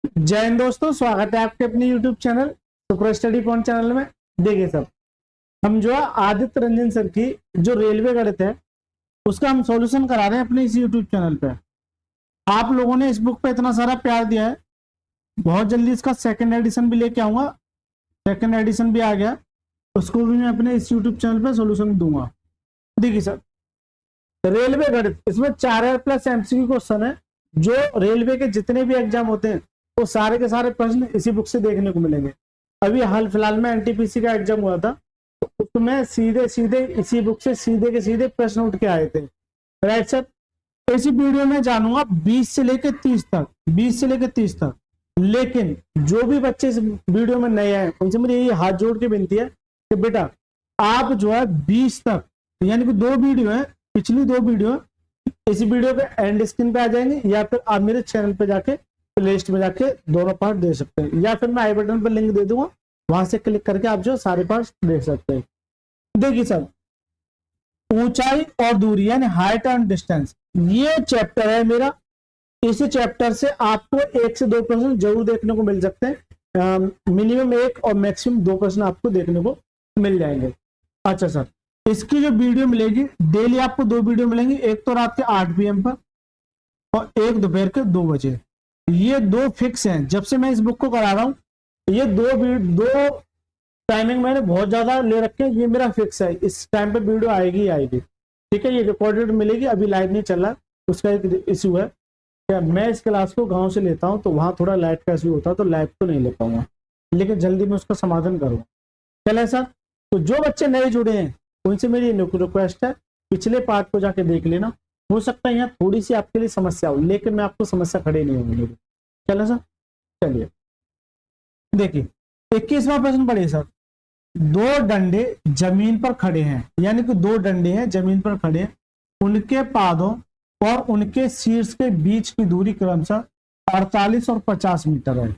जय हिंद दोस्तों, स्वागत है आपके अपने YouTube channel super study point channel में। देखिए सब, हम जो है आदित्य रंजन सर की जो रेलवे गणित है उसका हम सॉल्यूशन करा रहे हैं अपने इस YouTube चैनल पे। आप लोगों ने इस बुक पे इतना सारा प्यार दिया है, बहुत जल्दी इसका सेकंड एडिशन भी लेके आऊंगा। सेकंड एडिशन भी आ गया, उसको भी मैं अपने इस YouTube चैनल पे सॉल्यूशन दूंगा। देखिए सर, रेलवे गणित, इसमें 4R प्लस MCQ क्वेश्चन है। जो रेलवे के जितने भी एग्जाम होते हैं वो सारे के सारे प्रश्न इसी बुक से देखने को मिलेंगे। अभी हाल फिलहाल में NTPC का एग्जाम हुआ था, तो उसमें सीधे सीधे इसी बुक से सीधे के सीधे प्रश्न उठ के आए थे। राइट सर, इसी वीडियो में जानूंगा 20 से लेकर 30 तक, 20 से लेकर 30 तक। लेकिन जो भी बच्चे इस वीडियो में नए आए उनसे मेरी यही हाथ जोड़ के विनती है कि बेटा आप जो है 20 तक, यानी कि 2 वीडियो है, पिछली 2 वीडियो इसी वीडियो पे एंड स्क्रीन पे आ जाएंगे, या फिर आप मेरे चैनल पे जाके प्ले लिस्ट में जाके दोनों पार्ट देख सकते हैं, या फिर मैं आई बटन पर लिंक दे दूंगा, वहां से क्लिक करके आप जो सारे पार्ट देख सकते हैं। देखिए सर, ऊंचाई और दूरी यानी हाइट एंड डिस्टेंस, ये चैप्टर है मेरा। इस चैप्टर से आपको 1 से 2 प्रश्न जरूर देखने को मिल सकते हैं। मिनिमम 1 और मैक्सिमम 2 प्रश्न आपको देखने को मिल जाएंगे। अच्छा सर, इसकी जो वीडियो मिलेगी, डेली आपको 2 वीडियो मिलेंगी, एक तो रात के 8 PM पर और एक दोपहर के 2 बजे। ये 2 फिक्स हैं। जब से मैं इस बुक को करा रहा हूँ, ये 2 टाइमिंग मैंने बहुत ज्यादा ले रखे हैं, ये मेरा फिक्स है, इस टाइम पे वीडियो आएगी ही आएगी। ठीक है, ये रिकॉर्डेड मिलेगी, अभी लाइव नहीं चल रहा, उसका एक इशू है। क्या मैं इस क्लास को गांव से लेता हूँ तो वहां थोड़ा लाइट का इशू होता है, तो लाइव तो नहीं ले पाऊंगा, लेकिन जल्दी मैं उसका समाधान करूंगा। चले सर, तो जो बच्चे नए जुड़े हैं उनसे मेरी रिक्वेस्ट है, पिछले पार्ट को जाके देख लेना। हो सकता है यहाँ थोड़ी सी आपके लिए समस्या हो, लेकिन मैं आपको समस्या खड़े नहीं होंगे। चलो सर, चलिए देखिए 21वां प्रश्न पढ़िए सर। 2 डंडे जमीन पर खड़े हैं, यानी कि 2 डंडे हैं जमीन पर खड़े हैं, उनके पादों और उनके शीर्ष के बीच की दूरी क्रमशः 48 और 50 मीटर है।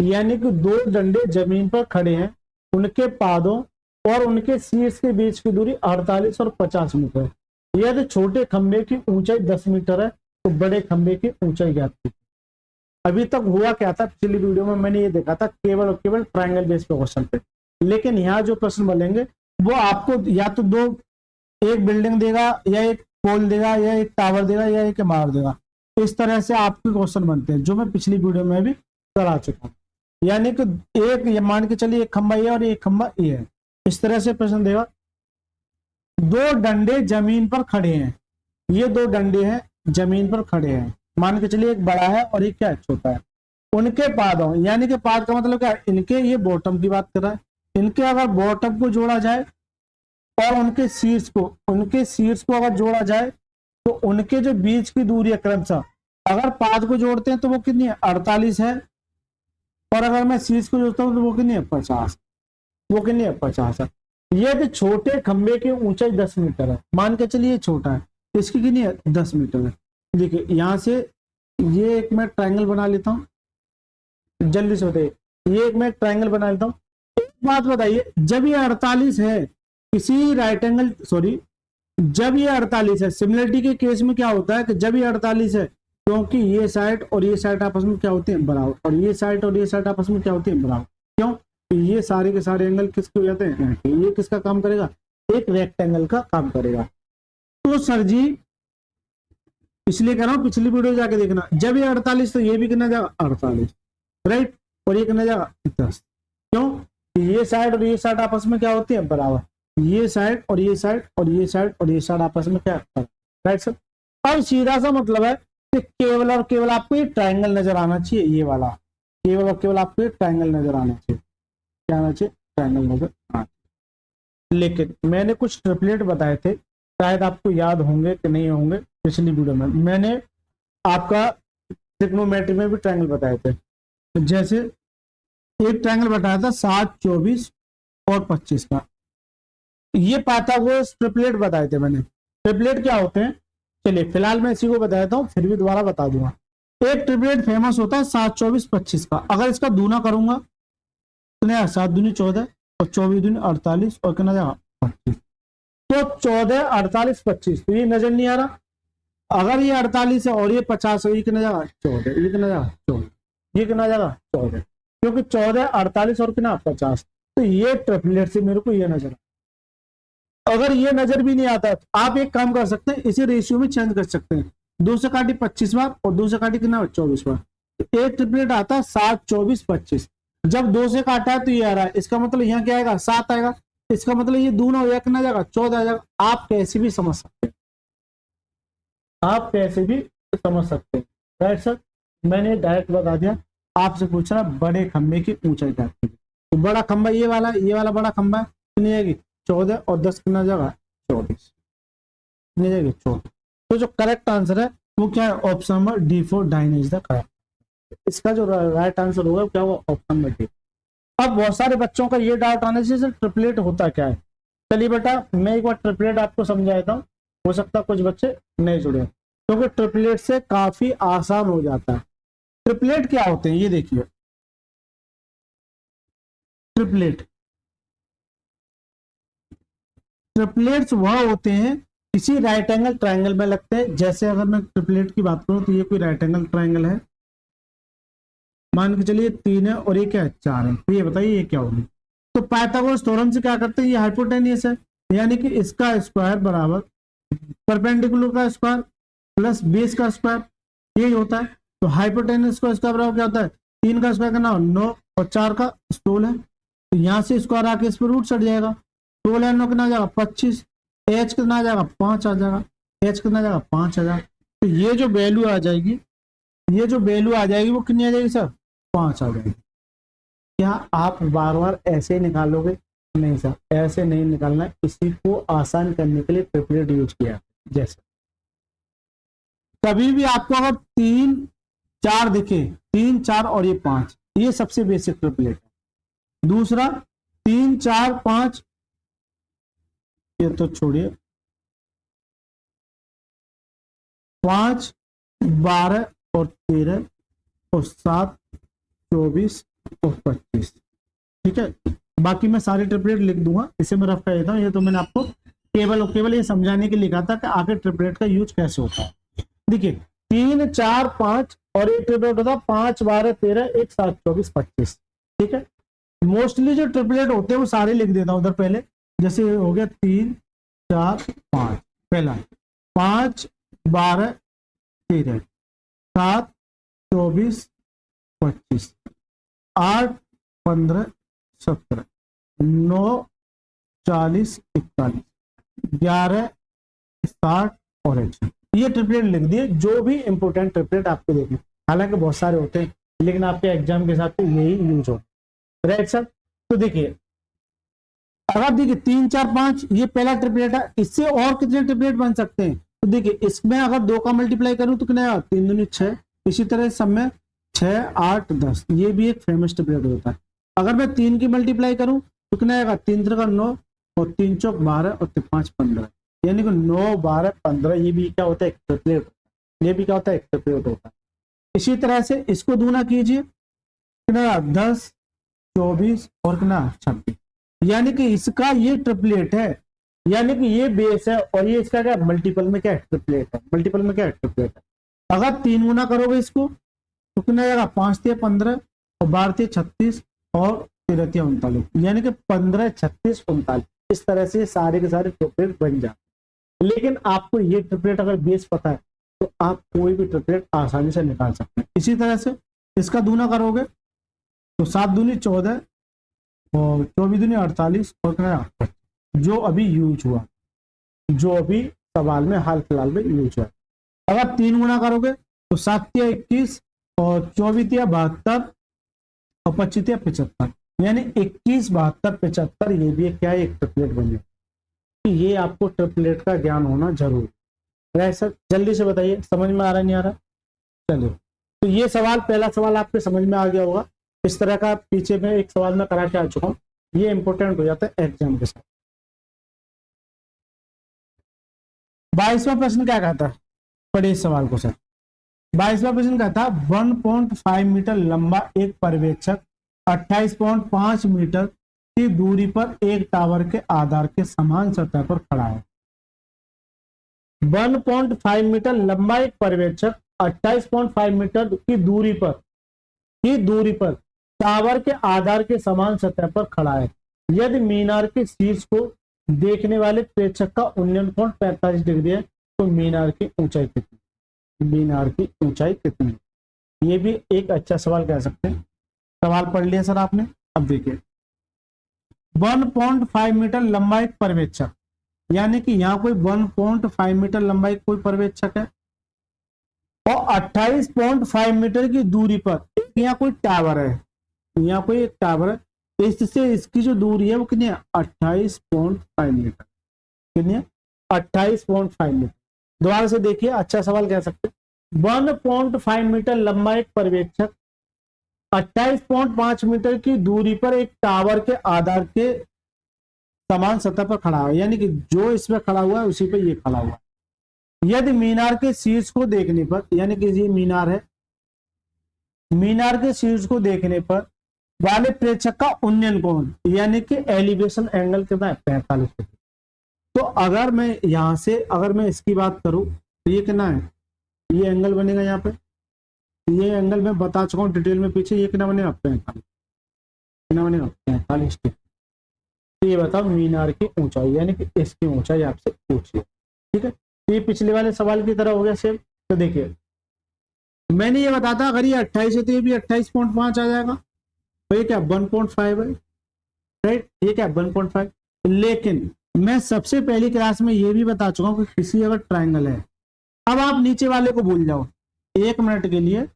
यानी कि 2 डंडे जमीन पर खड़े हैं, उनके पादों और उनके शीर्ष के बीच की दूरी 48 और 50 मीटर है। यदि छोटे खंबे की ऊंचाई 10 मीटर है तो बड़े खंबे की ऊंचाई ज्ञात कीजिए। अभी तक हुआ क्या था, पिछली वीडियो में मैंने ये देखा था केवल और केवल ट्रायंगल बेस पे क्वेश्चन पे, लेकिन यहाँ जो प्रश्न बनेंगे वो आपको या तो एक बिल्डिंग देगा, या एक पोल देगा, या एक टावर देगा, या एक इमारत देगा। इस तरह से आपके क्वेश्चन बनते हैं, जो मैं पिछली वीडियो में भी करा चुका हूँ। यानी कि एक, ये मान के चलिए एक खंबा ये और एक खंबा ये है, इस तरह से प्रश्न देगा। 2 डंडे जमीन पर खड़े हैं, ये 2 डंडे हैं जमीन पर खड़े हैं, मान के चलिए एक बड़ा है और एक क्या है, छोटा है। उनके पादों, यानी कि पाद का मतलब क्या है, इनके, ये बॉटम की बात कर रहा है, इनके अगर बॉटम को जोड़ा जाए और उनके शीर्ष को अगर जोड़ा जाए तो उनके जो बीच की दूरी है क्रमशः, अगर पाद को जोड़ते हैं तो वो कितनी है, 48 है, और अगर मैं शीर्ष को जोड़ता हूँ तो वो कितनी है, 50। वो कितनी है, 50 है। ये जो छोटे खंबे की ऊंचाई 10 मीटर है, मान के चलिए छोटा है, इसकी कितनी है, 10 मीटर है। देखिए यहां से ये एक मैं ट्रायंगल बना लेता हूँ, जल्दी से बताइए, ये एक मैं ट्रायंगल बना लेता हूँ। एक बात बताइए, जब ये 48 है किसी राइट एंगल, सॉरी, जब ये 48 है, सिमिलरिटी के केस में क्या होता है कि जब ये 48 है, क्योंकि ये साइड और ये साइड आपस में क्या होते हैं, बराबर, और ये साइड और ये साइड आपस में क्या होते हैं, बराबर। क्यों? ये सारे के सारे एंगल किसके हो जाते हैं, ये किसका काम करेगा, एक रेक्टेंगल का काम करेगा। तो सर जी इसलिए कह रहा हूं पिछली वीडियो जाके देखना, जब ये 48 तो ये भी कितना जाएगा, 48, राइट, और ये कितना जाएगा, 10। क्यों? ये साइड और ये साइड आपस में क्या होती है, बराबर, ये साइड और ये साइड और ये साइड और ये साइड आपस में क्या, राइट सर। अब सीधा सा मतलब है कि केवल और केवल आपको ये ट्रायंगल नजर आना चाहिए, ये वाला, केवल और केवल आपको ये ट्रायंगल नजर आना चाहिए, क्या आना चाहिए, ट्रायंगल नजर आना चाहिए। लेकिन मैंने कुछ ट्रिपलेट बताए थे, शायद आपको याद होंगे कि नहीं होंगे, पिछली वीडियो में मैंने आपका ट्रिग्नोमेट्री में भी ट्रायंगल बताए थे। जैसे एक ट्रायंगल बताया था 7, 24 और 25 का, ये पाइथागोरस ट्रिपलेट बताए थे मैंने। ट्रिपलेट क्या होते हैं, चलिए फिलहाल मैं इसी को बताता हूँ, फिर भी दोबारा बता दूंगा। एक ट्रिपलेट फेमस होता है 7, 24, 25 का। अगर इसका दूना करूंगा तो 7 दूनी 14 और 24 दूनी 48 और कितना जाएगा, 25। तो 14, 48, 25, तो ये नजर नहीं आ रहा। अगर ये 48 है और ये 50 है, ये कितना जाएगा, 14, ये कितना जाएगा, 14। ये कितना आ जाएगा 14, क्योंकि 14, 48 और कितना 50। तो ये ट्रिपलेट से मेरे को ये नजर आता। अगर ये नजर भी नहीं आता तो आप एक काम कर सकते हैं, इसे रेशियो में चेंज कर सकते हैं। 2 से काटी 25 बार और 2 से काटी कितना 24 बार, तो एक ट्रिपलेट आता है 7, 24, 25। जब 2 से काटा है तो ये आ रहा है, इसका मतलब यहाँ क्या आएगा 7 आएगा, इसका मतलब ये दूना हो जाएगा, कितना जाएगा 14 आ जाएगा। आप कैसे भी समझ सकते हैं, आप कैसे भी समझ सकते हैं। राइट सर, मैंने डायरेक्ट बता दिया। आपसे पूछ रहा बड़े खंबे की ऊंचाई क्या है, तो बड़ा खंबा ये वाला बड़ा खंबा कितनी जाएगी 14 और 10 कितना जाएगा 24, कितनी जाएगी 14। तो जो करेक्ट आंसर है वो क्या है, ऑप्शन नंबर D4 डाइन इज द करेक्ट। इसका जो राइट आंसर होगा क्या होगा, ऑप्शन नंबर D। अब बहुत सारे बच्चों का ये डाउट आने से ट्रिपलेट होता क्या है। चलिए बेटा मैं एक बार ट्रिपलेट आपको समझाता हूँ, हो सकता है कुछ बच्चे नहीं जुड़े, क्योंकि ट्रिपलेट से काफी आसान हो जाता है। ट्रिपलेट क्या होते हैं ये देखिए, ट्रिपलेट्स वह होते हैं किसी राइट एंगल ट्राइंगल में लगते हैं। जैसे अगर मैं ट्रिपलेट की बात करूं तो ये कोई राइट एंगल ट्राइंगल है, मान के चलिए 3 है और ये क्या है 4 है, तो ये बताइए ये क्या होगी। तो पाइथागोरस थ्योरम से क्या करते हैं, ये हाइपोटेनियस है, यानी कि इसका स्क्वायर बराबर परपेंडिकुलर का स्क्वायर प्लस बेस का स्क्वायर, यही होता है। तो हाइपोटेनियस का स्क्वायर बराबर क्या होता है, 3 का स्क्वायर करना 9 और 4 का 16 है, तो यहाँ से स्क्वायर आके इस पर रूट चढ़ जाएगा, 16 9 कितना आ जाएगा 25, एच कितना आ जाएगा 5 आ जाएगा, एच कितना आ जाएगा 5 आ जाएगा। तो ये जो वैल्यू आ जाएगी, ये जो वैल्यू आ जाएगी वो कितनी आ जाएगी सर 5 आ जाएगी। क्या आप बार बार ऐसे ही निकालोगे, नहीं सर ऐसे नहीं निकालना, इसी को आसान करने के लिए ट्रिपलेट यूज किया। जैसे कभी भी आपको अगर 3 4 दिखे, 3 4 और ये 5, ये सबसे बेसिक ट्रिपलेट है। दूसरा 3 4 5, ये तो छोड़िए, 5 12 और 13 और 7 24 और 25, ठीक है। बाकी मैं सारे ट्रिपलेट लिख दूंगा, इसे मैं रफ कर देता हूँ। ये तो मैंने आपको केवल और केवल ये समझाने के लिए कहा था कि आगे ट्रिपलेट का यूज कैसे होता है। देखिए 3 4 5 और एक ट्रिपलेट होता है 5 12 13 1 7 24 25, ठीक है। मोस्टली जो ट्रिपलेट होते हैं वो सारे लिख देता हूं उधर पहले। जैसे हो गया 3 4 5, पहला 5 12 13 7 24 25 8 15 17 9 40 41 11 60 और 100, ये ट्रिपलेट लिख दिए। जो भी इंपोर्टेंट ट्रिपलेट आपको देखें, हालांकि बहुत सारे होते हैं लेकिन आपके एग्जाम के हिसाब से यही यूज हो, राइट सर। तो देखिए अगर देखिए 3 4 5 ये पहला ट्रिपलेट है, इससे और कितने ट्रिपलेट बन सकते हैं। तो देखिए इसमें अगर 2 का मल्टीप्लाई करूं तो कितना 3 दूनी 6, इसी तरह सब में 6 8 10, ये भी एक फेमस ट्रिपलेट होता है। अगर मैं 3 की मल्टीप्लाई करूं तो कितना आएगा 3 3 का 9 और 3 चौक 12 और 5 15, यानी कि 9 12 15, ये भी क्या होता है एक ट्रिपलेट, ये भी क्या होता है एक ट्रिपलेट होता है। इसी तरह से इसको दूना कीजिए, कितना 10 24 और कितना 26, यानी कि इसका ये ट्रिपलेट है, यानी कि ये बेस है और ये इसका क्या मल्टीपल में क्या है ट्रिपलेट है, मल्टीपल में क्या है ट्रिपलेट है। अगर 3 गुना करोगे इसको तो कितना आएगा 5 3 15 और 12 3 36 और 13 3 39, यानी कि 15 36 39, इस तरह से सारे के सारे ट्रिपलेट बन जाते। लेकिन आपको ये ट्रिपलेट अगर बेस पता है तो आप कोई भी ट्रिपलेट आसानी से निकाल सकते हैं। इसी तरह से इसका दूना करोगे तो 7 दूनी 14 और 24 दूनी 48 और कितना जो अभी यूज हुआ, जो अभी सवाल में हाल फिलहाल में यूज हुआ। अगर 3 गुना करोगे तो 7 तिया 21 और 24 तिया 72 और 25 तिया 75, यानी 21 72 75, ये भी क्या है एक ट्रिपलेट बन जाए। ये आपको ट्रिपलेट का ज्ञान होना जरूर है सर। जल्दी से बताइए समझ में आ रहा नहीं आ रहा। चलिए तो ये सवाल, पहला सवाल आपके समझ में आ गया होगा। इस तरह का पीछे में एक सवाल में करा के आ चुका हूँ, ये इंपॉर्टेंट हो जाता है एग्जाम के साथ। 22वां प्रश्न क्या कहता है, पढ़िए इस सवाल को सर। 22वां प्रश्न कहता है 1.5 मीटर लंबा एक पर्यवेक्षक 28.5 मीटर की दूरी पर एक टावर के आधार के समान सतह पर खड़ा है। 1.5 मीटर लंबा एक पर्यवेक्षक 28.5 मीटर की दूरी पर की दूरी पर टावर के आधार के समान सतह पर खड़ा है। यदि मीनार के शीर्ष को देखने वाले प्रेक्षक का उन्नयन कोण 45 डिग्री है तो मीनार की ऊंचाई कितनी? मीनार की ऊंचाई कितनी? ये भी एक अच्छा सवाल कह सकते हैं। सवाल पढ़ लिया सर आपने। अब देखिए 1.5 मीटर लंबा एक पर्यवेक्षक, यानी कि यहाँ कोई 1.5 मीटर लंबा एक कोई पर्यवेक्षक है और 28.5 मीटर की दूरी पर यहाँ कोई टावर है, यहाँ कोई एक टावर है, इससे इसकी जो दूरी है वो कितनी है? 28.5 मीटर। कितनी है? 28.5 मीटर। दोबारा से देखिए, अच्छा सवाल कह सकते हैं। 1.5 मीटर लंबा एक पर्यवेक्षक 28.5 मीटर की दूरी पर एक टावर के आधार के समान सतह पर खड़ा है, यानी कि जो इसमें खड़ा हुआ है उसी पे ये खड़ा हुआ है। यदि मीनार के शीर्ष को देखने पर, यानी कि ये मीनार है, मीनार के शीर्ष को देखने पर वाले प्रेक्षक का उन्नयन कोण, यानी कि एलिवेशन एंगल कितना है? 45 डिग्री। तो अगर मैं यहां से अगर मैं इसकी बात करूं तो ये कितना है? ये एंगल बनेगा यहाँ पे, ये एंगल मैं बता चुका हूँ डिटेल में पीछे। ये कितना बनेगा? 45। कितना बनेगा? 45 डिग्री। तो ये बताओ मीनार की ऊंचाई, यानी कि इसकी ऊंचाई आपसे पूछिए। ठीक है, ये पिछले वाले सवाल की तरह हो गया सेम। तो देखिए मैंने ये बताया अगर ये 28 है तो ये भी 28.5 आ जाएगा। तो ये क्या 1.5 है, राइट? ये क्या 1.5। लेकिन मैं सबसे पहली क्लास में ये भी बता चुका हूँ कि किसी अगर ट्राइंगल है, अब आप नीचे वाले को भूल जाओ 1 मिनट के लिए,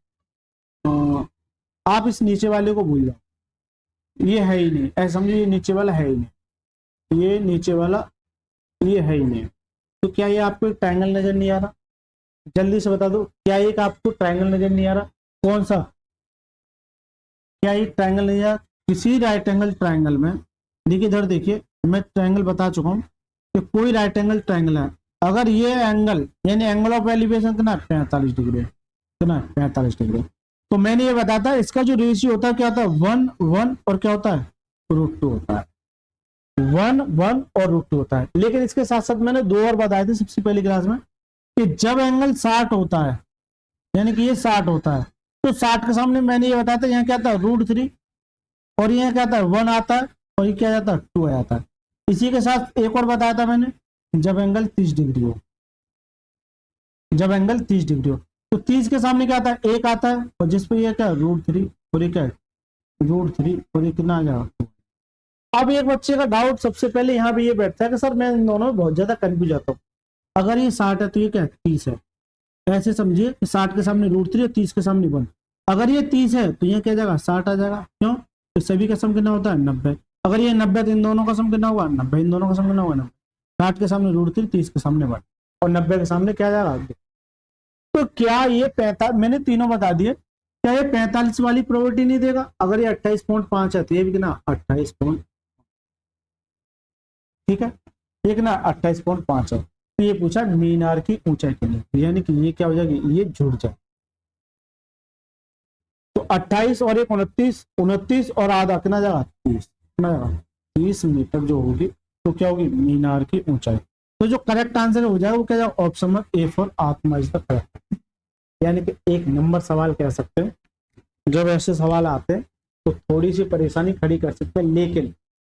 आप इस नीचे वाले को भूल जाओ, ये है ही नहीं, ऐसा समझिए ये नीचे वाला है ही नहीं, ये नीचे वाला ये है ही नहीं। तो क्या ये आपको ट्रायंगल नजर नहीं आ रहा? जल्दी से बता दो, क्या एक आपको ट्रायंगल नजर नहीं आ रहा? कौन सा? क्या ये ट्रायंगल नहीं आ रहा? किसी राइट एंगल ट्रायंगल में देखिए, इधर देखिए, मैं ट्रायंगल बता चुका हूँ कि कोई राइट एंगल ट्रायंगल है, अगर ये एंगल यानी एंगल ऑफ एलिवेशन कितना? 45 डिग्री है। कितना? 45 डिग्री। तो मैंने ये बताया था इसका जो रेशियो होता है क्या होता है? 1:1 और क्या होता है? √2 होता है। 1:1 और √2 होता है। लेकिन इसके साथ साथ मैंने 2 और बताए थे सबसे पहली क्लास में कि जब एंगल 60 होता है, यानी कि ये 60 होता है, तो 60 के सामने मैंने ये बताया था यहाँ क्या आता है? √3 और यहाँ क्या आता है? 1 आता है और ये क्या जाता है? 2 आ जाता है। इसी के साथ एक और बताया था मैंने, जब एंगल 30 डिग्री हो, जब एंगल 30 डिग्री हो तो 30 के सामने क्या आता है? 1 आता है और जिस पे ये क्या है? √3 और ये क्या है? √3 और ये कितना आ जाएगा? अब एक बच्चे का डाउट सबसे पहले यहाँ पे ये बैठता है कि सर मैं इन दोनों में बहुत ज्यादा कंफ्यूज जाता हूँ। अगर ये 60 है तो ये क्या है? 30 है। ऐसे समझिए कि 60 के सामने √3 और 30 के सामने 1। अगर ये 30 है तो ये क्या जाएगा? 60 आ जाएगा। क्यों? तो सभी का सम कितना होता है? 90। अगर ये 90 तो इन दोनों का सम कितना होगा? 90। इन दोनों का सम कितना होगा? 90। 60 के सामने √3, 30 के सामने 1 और 90 के सामने क्या जाएगा? तो क्या ये 45, मैंने तीनों बता दिए, क्या ये 45 वाली प्रॉपर्टी नहीं देगा? अगर ये 28.5 है तो ये भी कितना? 28, ठीक है, ये कितना? 28.5 है। तो ये पूछा मीनार की ऊंचाई कितनी, यानी कि ये क्या हो जाएगी? ये जुड़ जाए। तो 28 और 1 29, 29 और आधा कितना जाएगा? 30। कितना जाएगा? 30 मीटर जो होगी तो क्या होगी? मीनार की ऊंचाई। तो जो करेक्ट आंसर हो जाएगा वो क्या जाएगा? ऑप्शन नंबर ए फॉर आत्मा इज द करेक्ट, यानी कि 1 नंबर सवाल कह सकते हैं। जब ऐसे सवाल आते हैं तो थोड़ी सी परेशानी खड़ी कर सकते हैं, लेकिन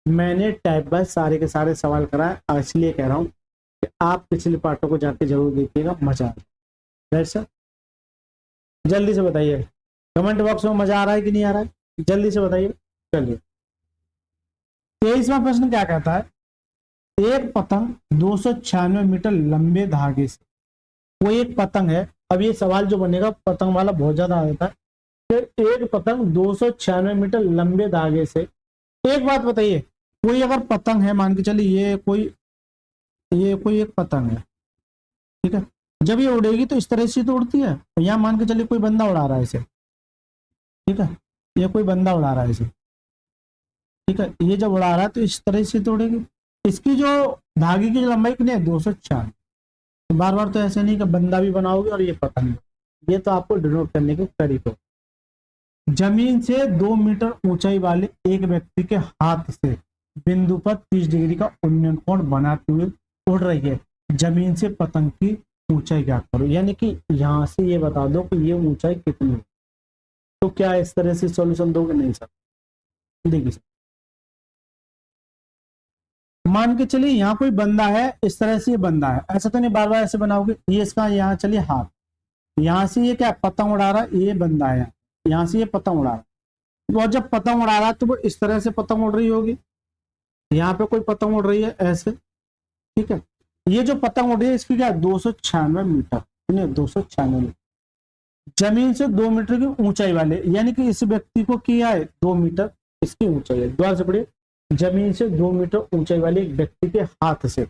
मैंने टाइप बाय सारे के सारे सवाल कराए, इसलिए कह रहा हूँ कि आप पिछले पार्टों को जाके जरूर देखिएगा, मजा आएगा। सर जल्दी से बताइए कमेंट बॉक्स में, मजा आ रहा है कि नहीं आ रहा है? जल्दी से बताइए। चलिए 23वां प्रश्न क्या कहता है? एक पतंग 296 मीटर लंबे धागे से, वो एक पतंग है। अब ये सवाल जो बनेगा पतंग वाला बहुत ज्यादा आ जाता है। फिर एक पतंग 296 मीटर लंबे धागे से, एक बात बताइए, कोई अगर पतंग है, मान के चलिए ये कोई एक पतंग है, ठीक है, जब ये उड़ेगी तो इस तरह से तो उड़ती है। यहाँ मान के चलिए कोई बंदा उड़ा रहा है इसे, ठीक है, ये कोई बंदा उड़ा रहा है इसे, ठीक है, ये जब उड़ा रहा है तो इस तरह से तो उड़ेगी। इसकी जो धागे की लंबाई कितनी है? 204। तो बार बार तो ऐसे नहीं कि बंदा भी बनाओगे और ये पतंग, ये तो आपको डिनोट करने के तरीके। जमीन से 2 मीटर ऊंचाई वाले एक व्यक्ति के हाथ से बिंदु पर 30 डिग्री का उन्नयन कोण बनाते हुए उड़ रही है। जमीन से पतंग की ऊंचाई ज्ञात करो, यानी कि यहां से ये बता दो कि ये ऊंचाई कितनी है। तो क्या इस तरह से सॉल्यूशन दोगे? नहीं सर। देखिए सर, मान के चलिए यहाँ कोई बंदा है, इस तरह से ये बंदा है, ऐसा तो नहीं बार बार ऐसे बनाओगे। ये इसका यहाँ चलिए हाथ, यहाँ से ये क्या पतंग उड़ा रहा है, ये बंदा है, यहाँ से ये पतंग उड़ा रहा है। वो जब पतंग उड़ा रहा है तो वो इस तरह से पतंग उड़ रही होगी, यहाँ पे कोई पतंग उड़ रही है ऐसे, ठीक है। ये जो पतंग उड़ रही है इसकी क्या 296 मीटर, 296 मीटर, जमीन से 2 मीटर की ऊंचाई वाले, यानी कि इस व्यक्ति को किया है 2 मीटर इसकी ऊंचाई है। द्वारा से पढ़िए, जमीन से 2 मीटर ऊंचाई वाले एक व्यक्ति के हाथ से,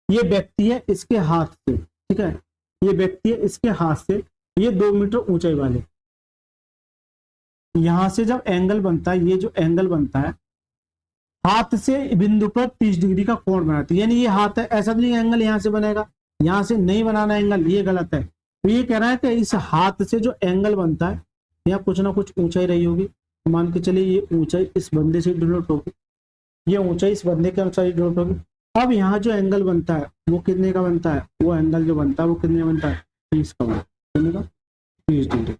ये व्यक्ति है इसके हाथ से, ठीक है, ये व्यक्ति है इसके हाथ से, ये 2 मीटर ऊंचाई वाले, यहां से जब एंगल बनता है, ये जो एंगल बनता है हाथ से बिंदु पर 30 डिग्री का कोण बनाते हैं। यानी ये हाथ है, ऐसा नहीं एंगल यहां से बनेगा, यहां से नहीं बनाना एंगल, ये गलत है। तो ये कह रहा है कि इस हाथ से जो एंगल बनता है यहाँ कुछ ना कुछ ऊंचाई रही होगी। मान के चलिए ये ऊंचाई इस बंदे से डिनोट होगी, ये ऊंचाई इस बंदे के अनुसार डिनोट होगी। अब यहाँ जो एंगल बनता है वो कितने का बनता है, वो एंगल जो बनता है वो कितने का बनता है, 30 का बनता है, 30 डिग्री।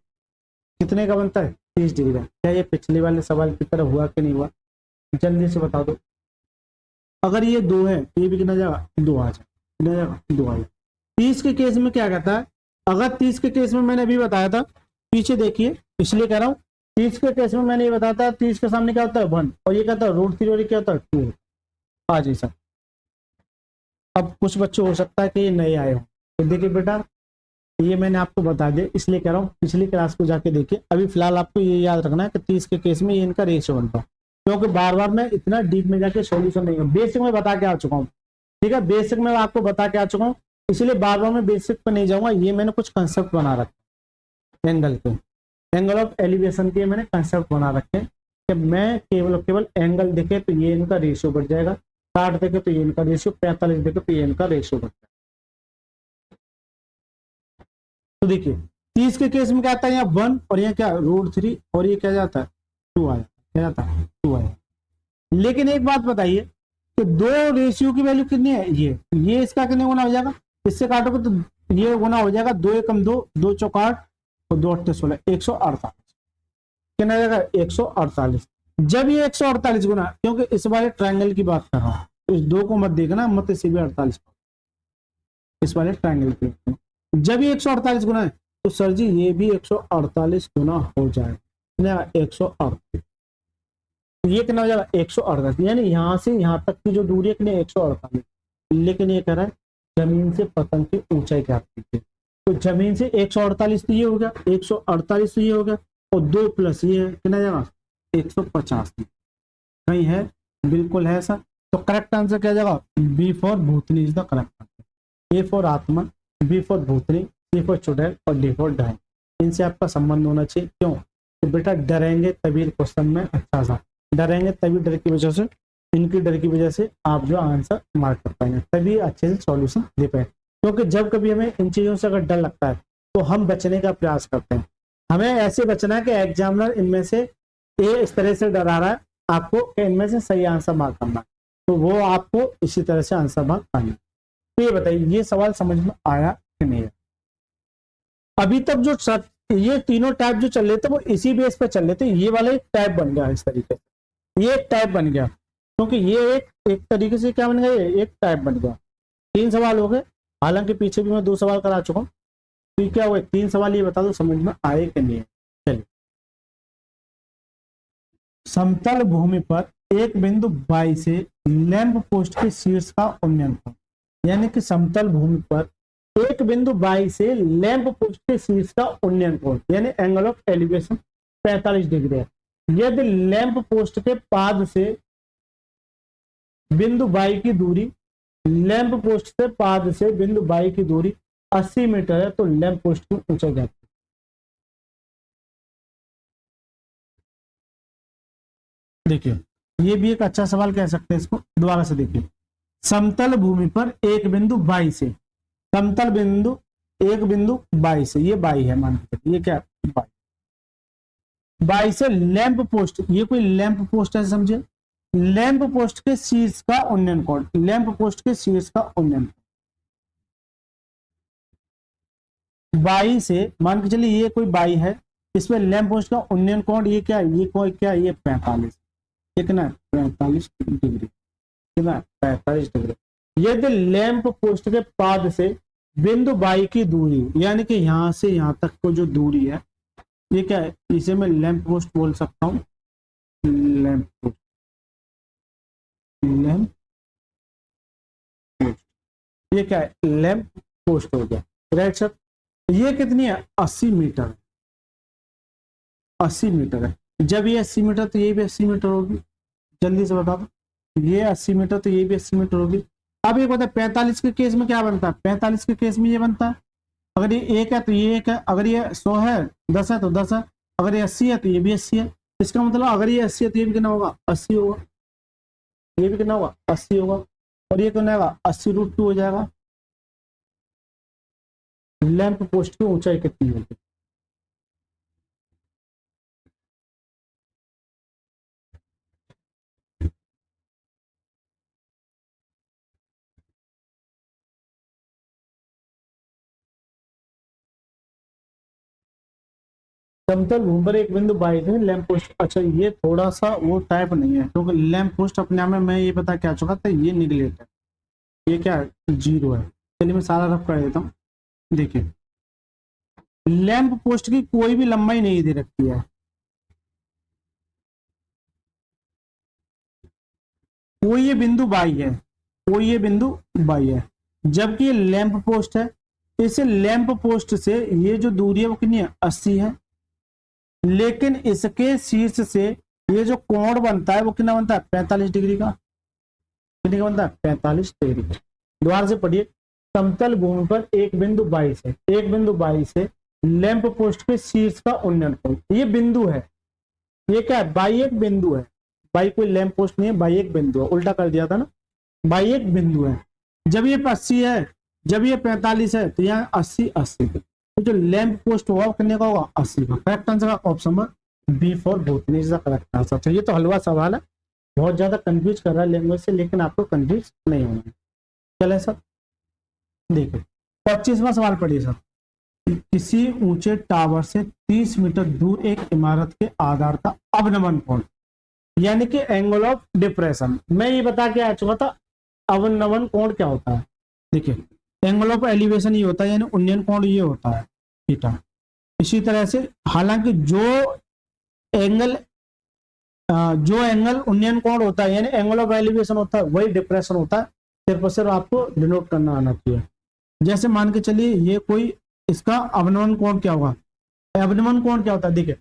कितने का बनता है, 30 डिग्री का। क्या ये पिछले वाले सवाल की तरह हुआ कि नहीं हुआ, जल्दी से बता दो। अगर ये 2 है तो ये भी कितना जाएगा, 2 आ जाएगा, 2 आ जाएगा। 30 के केस में क्या कहता है, अगर 30 के केस में मैंने अभी बताया था, पीछे देखिए, इसलिए कह रहा हूँ 30 के केस में मैंने ये बताया था, 30 के सामने क्या होता है 1, और ये कहता है √3 और ये क्या होता है 2। आ जी सर। अब कुछ बच्चे हो सकता है कि ये नए आए हो, तो देखिए बेटा ये मैंने आपको बता दिया, इसलिए कह रहा हूँ पिछली क्लास को जाके देखिए। अभी फिलहाल आपको ये याद रखना है कि 30 के केस में ये इनका रेशियो बनता है, क्योंकि बार बार मैं इतना डीप में जाके सॉल्यूशन नहीं हूँ, बेसिक में बता के आ चुका हूँ, ठीक है, बेसिक में आपको बता के आ चुका हूँ, इसलिए बार बार मैं बेसिक पर नहीं जाऊंगा। ये मैंने कुछ कंसेप्ट बना रखे एंगल के, एंगल ऑफ एलिवेशन के मैंने कंसेप्ट बना रखे कि मैं केवल एंगल देखे तो ये इनका रेशियो बढ़ जाएगा, 60 देखे तो ये इनका रेशियो, 45 देखे तो ये इनका रेशियो बढ़ जाएगा। तो देखिए 30 के केस में क्या आता है, यहाँ 1 और यहाँ क्या √3 और ये क्या जाता है 2 आया, क्या जाता है 2 आया। लेकिन एक बात बताइए कि 2 रेशियो की वैल्यू कितनी है, ये इसका कितने गुना हो जाएगा, इससे काटोगे तो ये गुना हो जाएगा, 2 एकम 2, 2 चौक 8 और 2 8 16, 148 कितना आ जाएगा 148। जब ये 148 गुना, क्योंकि इस वाले ट्रायंगल की बात कर रहा हूँ, इस 2 को मत देखना, मत इसे भी 48, इस वाले ट्रायंगल की, जब ये 148 गुना है तो सर जी ये भी 148 गुना हो जाएगा, 148, ये कितना हो जाएगा 148, यानी यहां से यहां तक की जो दूरी है कितनी 148। लेकिन ये कह रहा है जमीन से पतंग की ऊंचाई क्या कीजिए, तो जमीन से 148 तो ये हो गया, 148 तो ये हो गया, और 2 प्लस ये है कितना जाएगा 150, कहीं है, बिल्कुल है सर। तो करेक्ट आंसर क्या जाएगा, बी फॉर भूतनी is the correct answer. A for आत्मा, बी फॉर भूतनी, सी फॉर चुड़ैल और डी फॉर डायन। इनसे आपका संबंध होना चाहिए, क्यों, तो बेटा डरेंगे तभी क्वेश्चन में अच्छा सा, डरेंगे तभी, डर की वजह से, इनकी डर की वजह से आप जो आंसर मार्क कर पाएंगे, तभी अच्छे से सॉल्यूशन दे पाए। क्योंकि जब कभी हमें इन चीजों से अगर डर लगता है तो हम बचने का प्रयास करते हैं, हमें ऐसे बचना है कि एग्जामिनर इनमें से ये इस तरह से डरा रहा है आपको, इनमें से सही आंसर मार्क करना, तो वो आपको इसी तरह से आंसर मार्क करना। तो ये बताइए ये सवाल समझ में आया कि नहीं है। अभी तक जो ये तीनों टाइप जो चल रहे थे वो इसी बेस पे चल रहे थे, ये वाला एक टाइप बन गया इस तरीके से, ये एक टाइप बन गया, क्योंकि ये एक तरीके से क्या बन गया, ये एक टाइप बन गया। 3 सवाल हो गए, हालांकि पीछे भी मैं 2 सवाल करा चुका हूँ, तो क्या हुआ 3 सवाल, ये बता दो समझ में आए कि नहीं है। चलिए, समतल भूमि पर एक बिंदु बाई से लैंप पोस्ट के शीर्ष का उन्नयन कोण, यानी कि समतल भूमि पर एक बिंदु बाई से लैंप पोस्ट के शीर्ष का उन्नयन कोण, यानी एंगल ऑफ एलिवेशन 45 डिग्री है। यदि लैंप पोस्ट के पाद से बिंदु बाई की दूरी, लैंप पोस्ट से पाद से बिंदु बाई की दूरी 80 मीटर है, तो लैंप पोस्ट की ऊंचाई क्या है। देखिए ये भी एक अच्छा सवाल कह सकते हैं इसको, दोबारा से देखिए, समतल भूमि पर एक बिंदु बाई से, समतल बिंदु एक बिंदु बाई से, ये बाई है मान लीजिए, ये क्या बाई, बाई से लैंप पोस्ट, ये कोई लैंप पोस्ट है समझे, लैंप पोस्ट के शीर्ष का उन्नयन कोण, लैंप पोस्ट के शीर्ष का उन्नयन, बाई से मान के चलिए ये कोई बाई है, इसमें लैंप पोस्ट का उन्नयन कोण ये क्या है, ये कोण क्या है, ये 45, कितना 45 डिग्री, कितना 45 डिग्री। यदि लैंप पोस्ट के पाद से बिंदु बाई की दूरी, यानी कि यहां से यहां तक को जो दूरी है, ये क्या है, इसे मैं लैंप पोस्ट बोल सकता हूं, लैंप पोस्ट, लैंप पोस्ट, ये क्या है, लैंप पोस्ट हो गया, राइट सर। ये कितनी है, 80 मीटर, 80 मीटर है। जब ये 80 मीटर तो ये भी 80 मीटर होगी, जल्दी से बता दो, ये 80 मीटर तो ये भी 80 मीटर होगी। अब एक बताए 45 के केस में क्या बनता है, 45 के केस में ये बनता है, अगर ये 1 है तो ये 1 है, अगर ये 100 है, 10 है तो 10 है, अगर ये 80 है तो ये भी 80 है। इसका मतलब अगर ये 80 है तो ये भी कितना होगा, 80 होगा, ये भी कितना होगा, 80 होगा, और ये कितना होगा, 80√2 हो जाएगा। लैंप पोस्ट की ऊंचाई कितनी होगी, समतल भूमि पर एक बिंदु बाई है लैंप पोस्ट। अच्छा ये थोड़ा सा वो टाइप नहीं है, क्योंकि लैंप पोस्ट अपने आप में मैं ये पता क्या चुका था, ये निगलेट है, ये क्या है, 0 है। चलिए मैं सारा रफ कर देता हूँ। देखिए लैंप पोस्ट की कोई भी लंबाई नहीं दे रखी है, कोई ये बिंदु बाई है, कोई ये बिंदु बाई है, जबकि ये लैंप पोस्ट है। इस लैंप पोस्ट से ये जो दूरी है वो कितनी है, 80 है, लेकिन इसके शीर्ष से ये जो कोण बनता है वो कितना बनता है, 45 डिग्री का, कितने का बनता है, 45 डिग्री। दोबारा से पढ़िए, समतल भूमि पर एक बिंदु बाई से, एक बिंदु बाई से लैंप पोस्ट के शीर्ष का उन्नयन कोण, ये बिंदु है, ये क्या है, बाई एक बिंदु है, बाई कोई लैंप पोस्ट नहीं है, बाई एक बिंदु है, उल्टा कर दिया था ना, बाई एक बिंदु है। जब ये 80 है, जब ये 45 है, तो यहाँ 80 80, तो जो लैंप पोस्ट होगा वो कितने का होगा, 80 का। Correct answer option number B for बोथनी इज द करेक्ट आंसर। तो ये तो हलवा सवाल है, बहुत ज्यादा कंफ्यूज कर रहा है लैंग्वेज से, लेकिन आपको कंफ्यूज नहीं होना है। चले सर देखिए 25वां सवाल पढ़िए सर। किसी ऊंचे टावर से 30 मीटर दूर एक इमारत के आधार का अवनमन कोण, यानी कि एंगल ऑफ डिप्रेशन। मैं ये बता के आ चुका था अवनमन कोण क्या होता है। देखिए एंगल ऑफ एलिवेशन ये होता है, यानी उन्नयन कोण ये होता है थीटा। इसी तरह से हालांकि जो एंगल उन्नयन कोण होता है, यानी एंगल ऑफ एलिवेशन होता है, वही डिप्रेशन होता है। सिर्फ और सिर्फ आपको डिनोट करना आना चाहिए। जैसे मान के चलिए ये कोई, इसका अवनमन कोण क्या होगा, अवनमन कोण क्या होता है। देखिए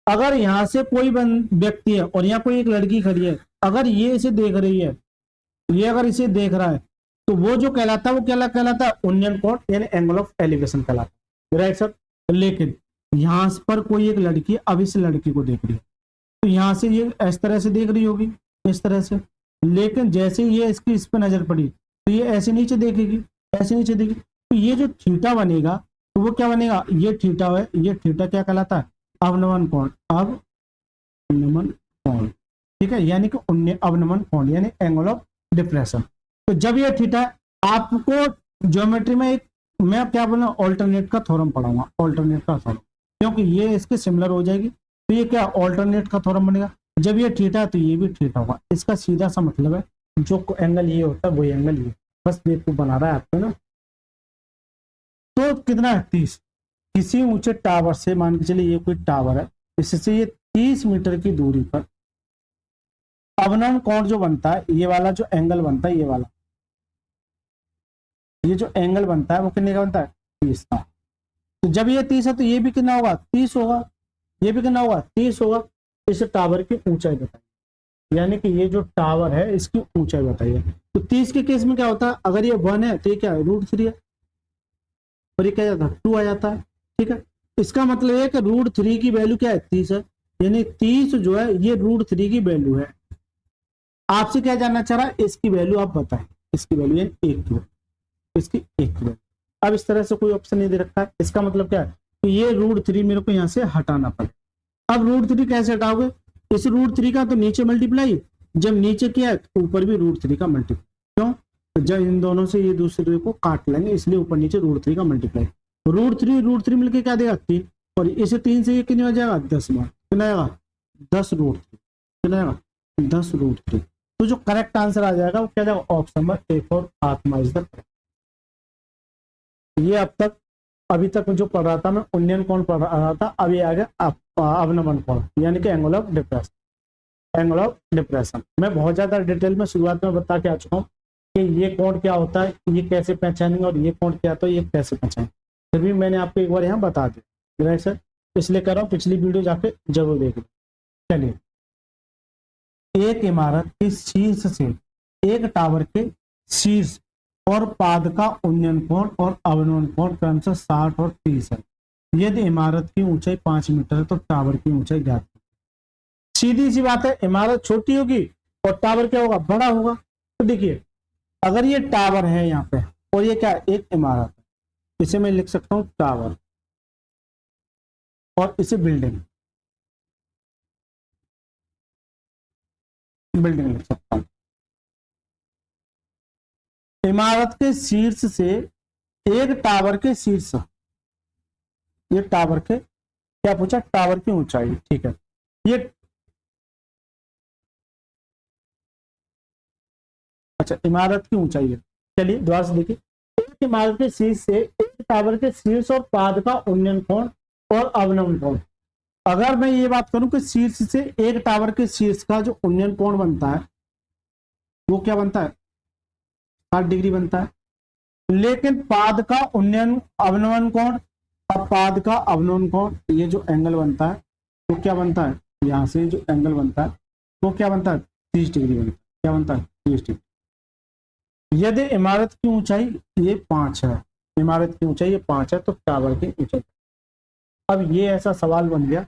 अगर यहाँ से कोई व्यक्ति है और यहाँ कोई एक लड़की खड़ी है, अगर ये इसे देख रही है, ये अगर इसे देख रहा है, तो वो जो कहलाता है वो क्या कहलाता है, उन्नयन कोण, यानी एंगल ऑफ एलिवेशन कहलाता है, राइट सर। लेकिन यहाँ पर कोई एक लड़की अब इस लड़की को देख रही है, तो यहाँ से ये इस तरह से देख रही होगी, इस तरह से, लेकिन जैसे ये इसकी इस पर नजर पड़ी तो ये ऐसे नीचे देखेगी, ऐसे नीचे देखेगी, तो ये जो थीटा बनेगा तो वो क्या बनेगा, ये थीटा है, ये थीटा क्या कहलाता है, अवनमन कोण, अवनमन कोण, ठीक है, यानी कि अवनमन कोण यानी एंगल ऑफ डिप्रेशन। तो जब ये थीटा, आपको ज्योमेट्री में एक मैं क्या बोलूं, ऑल्टरनेट का थ्योरम पढ़ाऊंगा, ऑल्टरनेट का थ्योरम, क्योंकि ये इसके सिमिलर हो जाएगी, तो ये क्या ऑल्टरनेट का थ्योरम बनेगा। जब ये थीटा तो ये भी थीटा होगा। इसका सीधा सा मतलब है जो एंगल ये होता है वही एंगल ये, बस बेवकूफ बना रहा है आपको ना। तो कितना है, 30। किसी ऊंचे टावर से, मान के चलिए ये कोई टावर है, इससे ये 30 मीटर की दूरी पर अवनमन कोण जो बनता है, ये वाला जो एंगल बनता है, ये वाला, ये जो एंगल बनता है वो कितने का बनता है, 30 का। तो जब ये 30 है तो ये भी कितना होगा, 30 होगा, ये भी कितना होगा, 30 होगा। इस टावर की ऊंचाई बताइए, यानी कि ये जो टावर है इसकी ऊंचाई बताइए। तो 30 के केस में क्या होता है, अगर ये 1 है तो ये क्या है, √3 है, और ये क्या जाता है, 2 आ जाता है, ठीक है। इसका मतलब है कि √3 की वैल्यू क्या है, 30 है, यानी 30 जो है ये √3 की वैल्यू है। आपसे क्या जानना चाह रहा है, इसकी वैल्यू आप बताएं, इसकी वैल्यू है 1 की, इसकी 1 की वैल्यू। अब इस तरह से कोई ऑप्शन नहीं दे रखा है, इसका मतलब क्या है, तो ये √3 मेरे को यहाँ से हटाना पड़ेगा। अब √3 कैसे हटाओगे, इस √3 का तो नीचे मल्टीप्लाई, जब नीचे किया है तो ऊपर भी √3 का मल्टीप्लाई, क्यों, तो जब इन दोनों से ये दूसरे को काट लेंगे, इसलिए ऊपर नीचे √3 का मल्टीप्लाई। √3 मिलके क्या देगा, 3, और इसे 3 से ये कितनी हो जाएगा 10 बार, कितना आएगा 10√3, कितना आएगा 10√3। तो जो करेक्ट आंसर आ जाएगा वो क्या जाएगा ऑप्शन नंबर ए फॉर आत्मा इज द। ये अभी तक जो पढ़ रहा था मैं उन्नयन कोण पढ़ रहा था, अभी आ गया अवनमन कोण यानी कि angle of depression. Angle of depression मैं बहुत ज्यादा डिटेल में शुरुआत में बता के आ चुका हूँ कि ये कोण क्या होता है, ये कैसे पहचानेंगे और ये कोण क्या होता है, ये कैसे पहचानेंगे। फिर भी मैंने आपको एक बार यहाँ बता दिया राइट सर, इसलिए कर रहा हूँ पिछली वीडियो जाके जरूर देख लो। चलिए, एक इमारत के शीर्ष से एक टावर के शीर्ष और पाद का उन्नयन कोण और अवनमन कोण क्रमशः 60 और 30 है। यदि इमारत की ऊंचाई 5 मीटर है तो टावर की ऊंचाई ज्ञात है। सीधी सी बात है, इमारत छोटी होगी और टावर क्या होगा बड़ा होगा। तो देखिए अगर ये टावर है यहाँ पे और ये क्या एक इमारत है, इसे मैं लिख सकता हूँ टावर और इसे बिल्डिंग लिख सकता हूँ। इमारत के शीर्ष से एक टावर के शीर्ष, ये टावर के क्या पूछा टावर की ऊंचाई, ठीक है। ये अच्छा इमारत की ऊंचाई है। चलिए दोबारा से देखिए, एक इमारत के शीर्ष से एक टावर के शीर्ष और पाद का उन्नयन कोण और अवनमन कोण। अगर मैं ये बात करूं कि शीर्ष से एक टावर के शीर्ष का जो उन्नयन कोण बनता है वो क्या बनता है 60 डिग्री बनता है, लेकिन पाद का उन्नयन अवनमन कोण, अब पाद का अवनमन कोण ये जो एंगल बनता है वो क्या बनता है, यहां से जो एंगल बनता है वो क्या बनता है 30 डिग्री बनता है। क्या बनता है 30 डिग्री। यदि इमारत की ऊंचाई ये 5 है, इमारत की ऊंचाई ये 5 है तो टावर की ऊंचाई। अब ये ऐसा सवाल बन गया,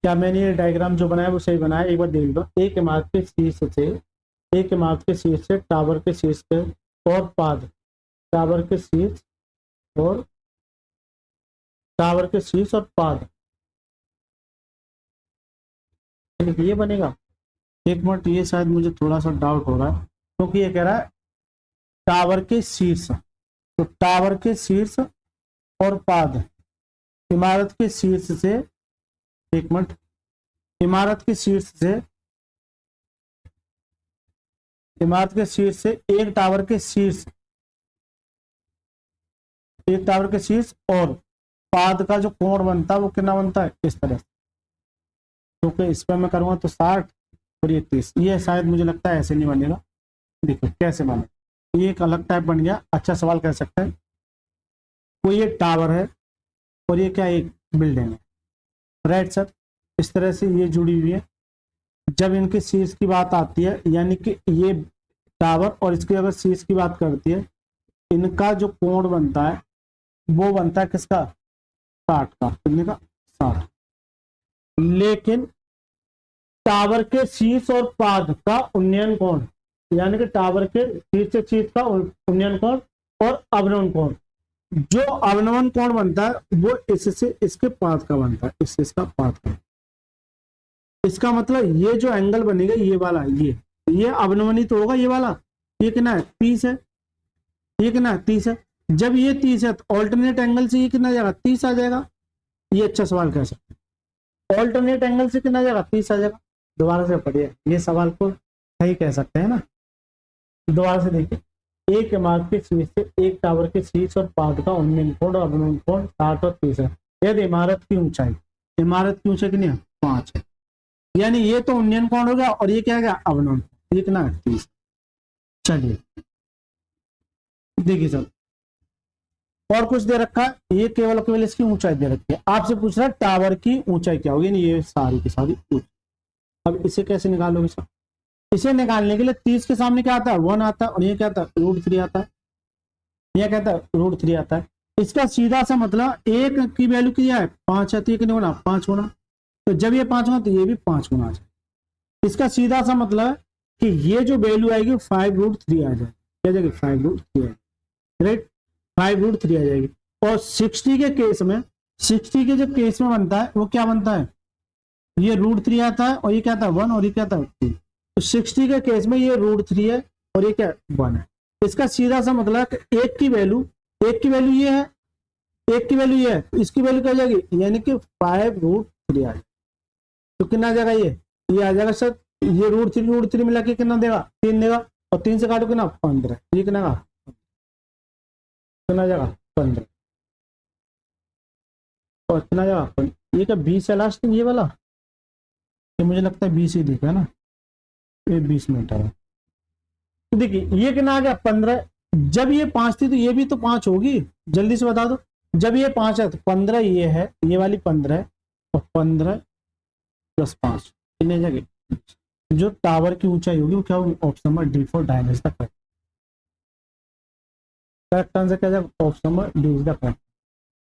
क्या मैंने ये डायग्राम जो बनाया वो सही बनाया, एक बार देख लो। एक इमारत के शीर्ष से, एक इमारत के शीर्ष से टावर के शीर्ष के और पाद, टावर के शीर्ष और टावर के शीर्ष और पाद, ये बनेगा। एक मिनट, ये शायद मुझे थोड़ा सा डाउट हो रहा है क्योंकि ये कह रहा है टावर के शीर्ष, तो टावर के शीर्ष और पाद, इमारत के शीर्ष से, एक मिनट, इमारत के शीर्ष से, इमारत के शीर्ष से एक टावर के शीर्ष, एक टावर के शीर्ष और पाद का जो कोण बनता है वो कितना बनता है इस तरह से, क्योंकि इस पर मैं करूंगा तो 60 और ये 30, ये शायद मुझे लगता है ऐसे नहीं बनेगा। देखो कैसे बने, ये एक अलग टाइप बन गया। अच्छा सवाल कह सकते हैं, कोई ये टावर है और ये क्या एक बिल्डिंग है राइट सर, इस तरह से ये जुड़ी हुई है। जब इनके शीर्ष की बात आती है यानी कि ये टावर और इसकी अगर शीर्ष की बात करती है, इनका जो कोण बनता है वो बनता है किसका 60 का, कितने का 60। लेकिन टावर के शीर्ष और पाद का उन्नयन कोण यानी कि टावर के शीर्ष से शीर्ष का उन्नयन कोण और अवनमन कोण, जो अवनमन कोण बनता है वो इससे इसके पाद का बनता है, इससे इसका पाद का। इसका मतलब ये जो एंगल बनेगा ये वाला, ये अवनमनी तो होगा ये वाला, ये कितना है 30 है, ये कितना है 30 है। जब ये 30 है तो ऑल्टरनेट एंगल से ये कितना आ जाएगा 30 आ जाएगा। ये अच्छा सवाल कह सकते हैं, ऑल्टरनेट एंगल से कितना आ जाएगा 30 आ जाएगा। दोबारा से पढ़िए, ये सवाल को सही कह सकते हैं ना। दोबारा से देखिए, एक इमारत के शीर्ष से एक टावर के शीर्ष और पाद का उन्नयन कोण और अवनमन कोण 60 और 30 है। यदि इमारत की ऊंचाई कितनी है 5 है, यानी ये तो उन्नयन कोण होगा और ये क्या है अवनमन, ये कितना है 30। चलिए देखिए सर, और कुछ दे रखा है, ये केवल इसकी ऊंचाई दे रखी है। आपसे पूछ रहा है टावर की ऊंचाई क्या होगी, ये सारी की सारी ऊंचाई। अब इसे कैसे निकालोगे सर, इसे निकालने के लिए 30 के सामने क्या आता है 1 आता है और ये क्या आता है √3 आता है, यह कहता है √3 आता है। इसका सीधा सा मतलब एक की वैल्यू क्या है 5 है, तो ये कितने गुना 5 गुना, तो जब ये 5 गुना तो ये भी 5 गुना आ जाए। इसका सीधा सा मतलब है कि ये जो वैल्यू आएगी 5√3 आ जाए, क्या जाएगी 5√3 राइट, 5√3 आ जाएगी। और 60 के केस में, 60 के जो केस में बनता है वो क्या बनता है, ये √3 आता है और ये क्या आता है 1 और ये क्या आता है 2। तो 60 के केस में ये √3 है और ये क्या 1 है। इसका सीधा सा मतलब एक की वैल्यू ये है एक की वैल्यू ये है, तो इसकी वैल्यू क्या हो जाएगी, यानी कि 5√3 आ जाएगा। तो कितना आ जाएगा, ये आ जाएगा सर, ये √3 मिला के कितना देगा, 3 देगा, और 3 से काटो कितना, 15, ये कितना आ जाएगा 15, और कितना आ जाएगा, ये क्या 20 है लास्ट, ये वाला, ये मुझे लगता है 20 ही दिखा है ना, ये 20 मीटर है। तो देखिए ये कितना आ गया 15, जब ये 5 थी तो ये भी तो 5 होगी, जल्दी से बता दो, जब ये 5 है तो 15 ये है, ये वाली 15 है, और 15 + 5 कितने जगह, जो टावर की ऊंचाई होगी वो क्या होगी, ऑप्शन नंबर डी फॉर डायनेस तक। करेक्ट आंसर क्या जाएगा, option number D is the correct.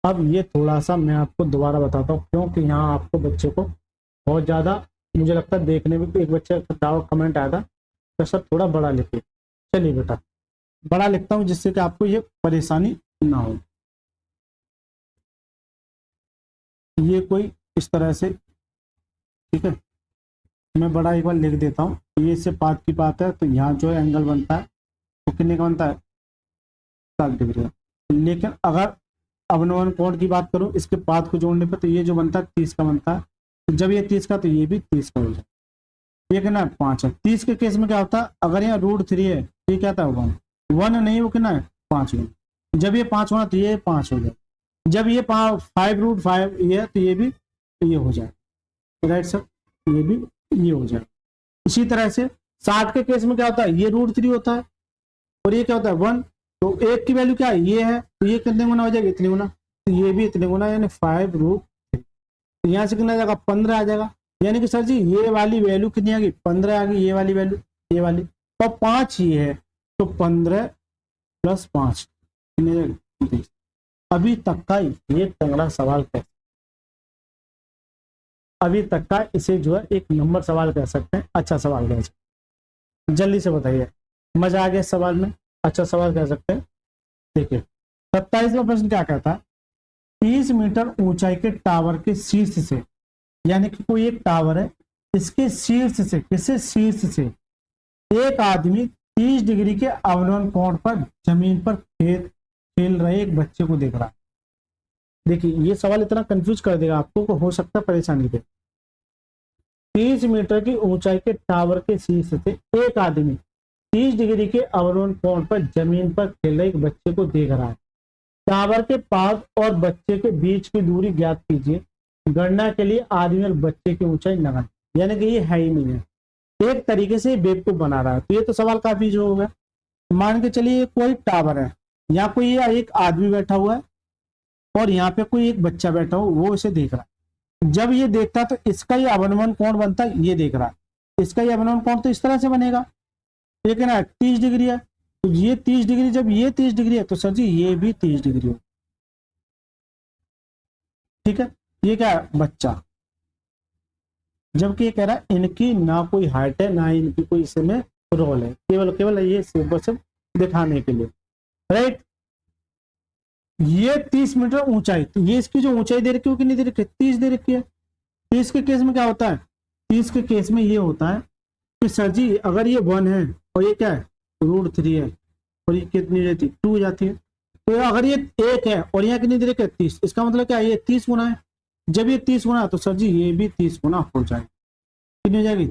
अब ये थोड़ा सा मैं आपको दोबारा बताता हूँ, क्योंकि यहाँ आपको बच्चे को बहुत ज़्यादा मुझे लगता है देखने में, एक बच्चे का डाउट कमेंट आया था तो सर थोड़ा बड़ा लिखिए। चलिए बेटा बड़ा लिखता हूँ जिससे कि आपको ये परेशानी ना हो। ये कोई इस तरह से, ठीक है, मैं बड़ा एक बार लिख देता हूँ। ये इससे पाथ की बात है, तो यहाँ जो है एंगल बनता है वो कितने का बनता है, 60 डिग्री। लेकिन अगर अवनवन कोण की बात करूं इसके पाथ को जोड़ने पर, तो ये जो बनता है 30 का बनता है, तो जब ये 30 का तो ये भी 30 का हो जाए। ये कितना है, 5 है। 30 के केस में क्या होता है, अगर यहाँ √3 है तो ये क्या था 1 नहीं, वो कितना है 5 है। जब ये 5 होना तो ये 5 हो जाए, जब ये 5√5 ये है तो ये भी ये हो जाए, राइट सर, ये भी ये हो जाए। इसी तरह से 60 के केस में क्या होता है, ये √3 होता है और ये क्या होता है 1, तो एक की वैल्यू क्या है, ये है, तो ये कितने गुना हो जाएगा, इतने गुना, तो ये भी इतने गुना, यानी 5√3। यहाँ से कितना आ जाएगा, 15 आ जाएगा। यानी कि सर जी ये वाली वैल्यू कितनी आ गई, 15 आ गई, ये वाली वैल्यू, ये वाली, तो 5 ही है, तो 15 + 5 कितने। अभी तक का ये तगड़ा सवाल कैसे, अभी तक का इसे जो है एक नंबर सवाल कह सकते हैं, अच्छा सवाल कह सकते हैं। जल्दी से बताइए, मजा आ गया सवाल में, अच्छा सवाल कह सकते हैं। देखिए 27वां प्रश्न क्या कहता है, 30 मीटर ऊंचाई के टावर के शीर्ष से, यानी कि कोई एक टावर है, इसके शीर्ष से, किससे शीर्ष से एक आदमी 30 डिग्री के अवनवन कोण पर जमीन पर खेल रहे एक बच्चे को देख रहा है। देखिए ये सवाल इतना कंफ्यूज कर देगा आपको को हो सकता है परेशानी दे। 30 मीटर की ऊंचाई के टावर के शीर्ष से एक आदमी 30 डिग्री के अवनवन कोण पर जमीन पर खेल रहे एक बच्चे को देख रहा है। टावर के पास और बच्चे के बीच की दूरी ज्ञात कीजिए। गणना के लिए आदमी और बच्चे की ऊंचाई नगण्य, यानी कि ये है ही नहीं है, एक तरीके से बेवकूफ बना रहा है। तो ये तो सवाल काफी जो होगा, मान के चलिए कोई टावर है, यहाँ कोई एक आदमी बैठा हुआ है और यहाँ पे कोई एक बच्चा बैठा हो, वो इसे देख रहा है। जब ये देखता है तो इसका ये अवनवन कोण बनता है, ये देख रहा है, इसका ये अवनवन कोण तो इस तरह से बनेगा, लेकिन 30 डिग्री है, तो ये 30 डिग्री, जब ये 30 डिग्री है तो सर जी ये भी 30 डिग्री हो, ठीक है। ये क्या है, बच्चा, जबकि ये कह रहा है इनकी ना कोई हाइट है ना इनकी कोई इसमें रोल है, केवल ये सिर्फ दिखाने के लिए, राइट। ये 30 मीटर ऊंचाई, तो ये इसकी जो ऊंचाई दे रखी है कितनी दे रखी है, 30 दे रखी है। 30 के केस में क्या होता है, 30 के केस में ये होता है कि सर जी अगर ये 1 है और ये क्या है √3 है और ये कितनी रहती 2 हो जाती है, तो अगर ये 1 है और यहाँ कितनी दे रखी है 30, इसका मतलब क्या है ये 30 गुना है। जब ये 30 गुना तो सर जी ये भी 30 गुना हो जाएगी, कितनी हो जाएगी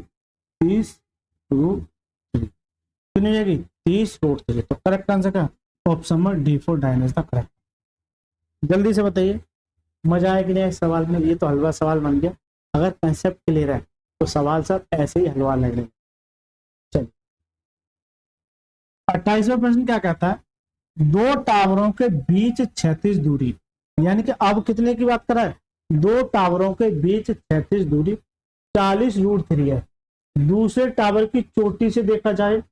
30√3, कितनी हो जाएगी 30√3। तो करेक्ट आंसर क्या, ऑप्शन नंबर डी फॉर डायनेस द करेक्ट। जल्दी से बताइए मजा आया कि नहीं सवाल में, ये तो हलवा सवाल बन गया। अगर कंसेप्ट क्लियर है तो सवाल सब ऐसे ही हलवा लगेगा। चलिए 28वां प्रश्न क्या कहता है, 2 टावरों के बीच क्षैतिज दूरी, यानी कि अब कितने की बात कर रहा है, 2 टावरों के बीच क्षैतिज दूरी 40√3 है। दूसरे टावर की चोटी से देखा जाए,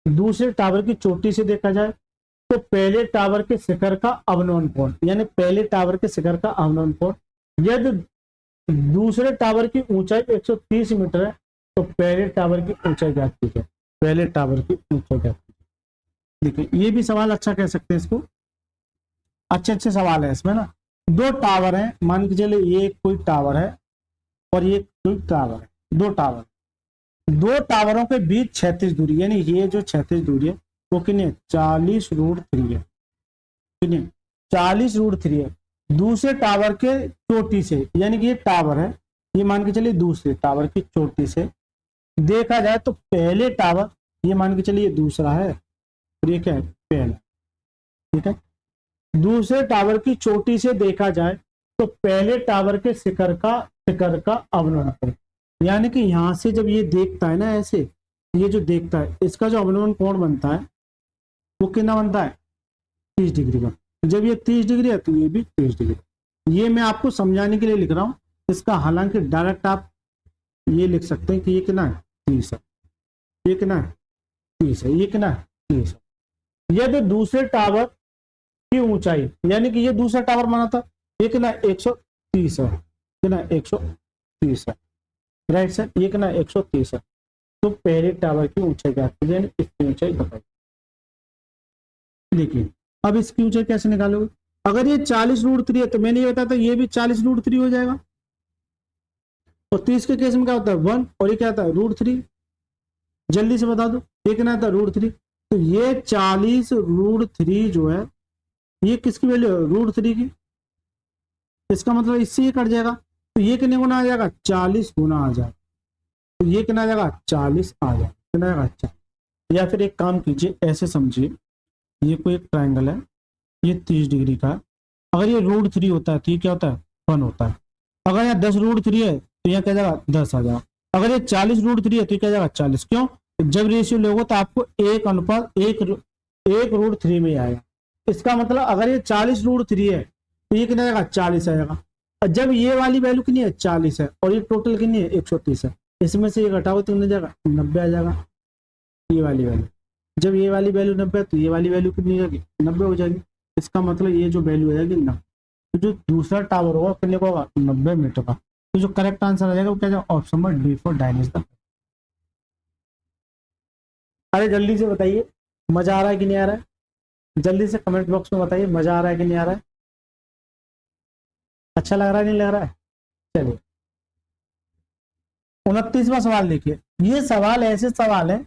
दूसरे टावर की चोटी से देखा जाए तो पहले टावर के शिखर का अवनवन कोण, यानी पहले टावर के शिखर का अवनवन कोण, यदि दूसरे टावर की ऊंचाई 130 मीटर है तो पहले टावर की ऊंचाई ज्ञात कीजिए, पहले टावर की ऊंचाई ज्ञात कीजिए। देखिए ये भी सवाल अच्छा कह सकते हैं इसको, अच्छे सवाल है इसमें ना। 2 टावर है, मान के चलिए ये कोई टावर है और ये कोई टावर है, 2 टावर, 2 टावरों के बीच क्षैतिज दूरी, यानी ये जो क्षैतिज दूरी है वो कितनी है 40√3 है, कितनी 40√3 है। 2 टावर के बीच क्षैतिज दूरी दूसरे टावर के चोटी से, यानी कि ये टावर है, ये मान के चलिए दूसरे टावर की चोटी से देखा जाए तो पहले टावर, ये मान के चलिए दूसरा है और ये क्या है, पहला। ठीक है, दूसरे टावर की चोटी से देखा जाए तो पहले टावर के शिखर का अवनमन कोण, यानी कि यहां से जब ये देखता है ना ऐसे, ये जो देखता है इसका जो अवनमन कोण बनता है वो कितना बनता है, 30 डिग्री का। जब ये 30 डिग्री है तो ये भी 30 डिग्री। ये मैं आपको समझाने के लिए लिख रहा हूं इसका, हालांकि डायरेक्ट आप ये लिख सकते हैं कि ये कितना है, 30 है, ये कितना है, 30 है, ये कितना है, 30 है। यदि दूसरे टावर की ऊंचाई, यानी कि ये दूसरा टावर बना था, ये कितना 130 है, कितना 130 है, राइट सर, ये कितना 130 है। तो पहले टावर की ऊंचाई क्या है, यानी इसकी ऊंचाई बताइए। देखिए अब इसकी ऊंचाई कैसे निकालोगे, अगर ये 40√3 है तो मैंने ये बताया था ये भी 40√3 हो जाएगा, और 30 के केस में क्या होता है 1, और ये क्या आता है √3। जल्दी से बता दो ये कितना आता है √3। तो ये 40√3 जो है ये किसकी वैल्यू है, √3 की। इसका मतलब इससे ये कट जाएगा, तो ये कितने गुना आ जाएगा, 40 गुना आ जाएगा। तो ये कितना आ जाएगा, 40 आ जाएगा, कितना आएगा, 40। या फिर एक काम कीजिए, ऐसे समझिए, ये कोई एक ट्राइंगल है, ये 30 डिग्री का, अगर ये √3 होता है तो ये क्या होता है 1 होता है। अगर यहाँ 10√3 है तो यहाँ क्या जाएगा 10 आ जाएगा। अगर ये 40√3 है तो क्या जाएगा 40। क्यों, जब रेशियो लोगे तो आपको 1:1 में आएगा। इसका मतलब अगर ये 40√3 है तो ये कितना आएगा 40 आएगा। और जब ये वाली वैल्यू कितनी है 40 है, और ये टोटल कितनी है 130 है, इसमें से ये घटाओ तो कितना जाएगा 90 आ जाएगा ये वाली वैल्यू। जब ये वाली वैल्यू 90 है तो ये वाली वैल्यू कितनी हो जाएगी 90 हो जाएगी। इसका मतलब ये जो वैल्यू हो जाएगी 90, तो जो दूसरा टावर होगा कितने का होगा 90 मीटर का। तो जो करेक्ट आंसर आ जाएगा वो क्या जाएगा, ऑप्शन नंबर डी फॉर डायनेस्टर। अरे जल्दी से बताइए मजा आ रहा है कि नहीं आ रहा है, जल्दी से कमेंट बॉक्स में बताइए मजा आ रहा है कि नहीं आ रहा है, अच्छा लग रहा है नहीं लग रहा है। चलिए 29वां सवाल देखिए, ये सवाल ऐसे सवाल है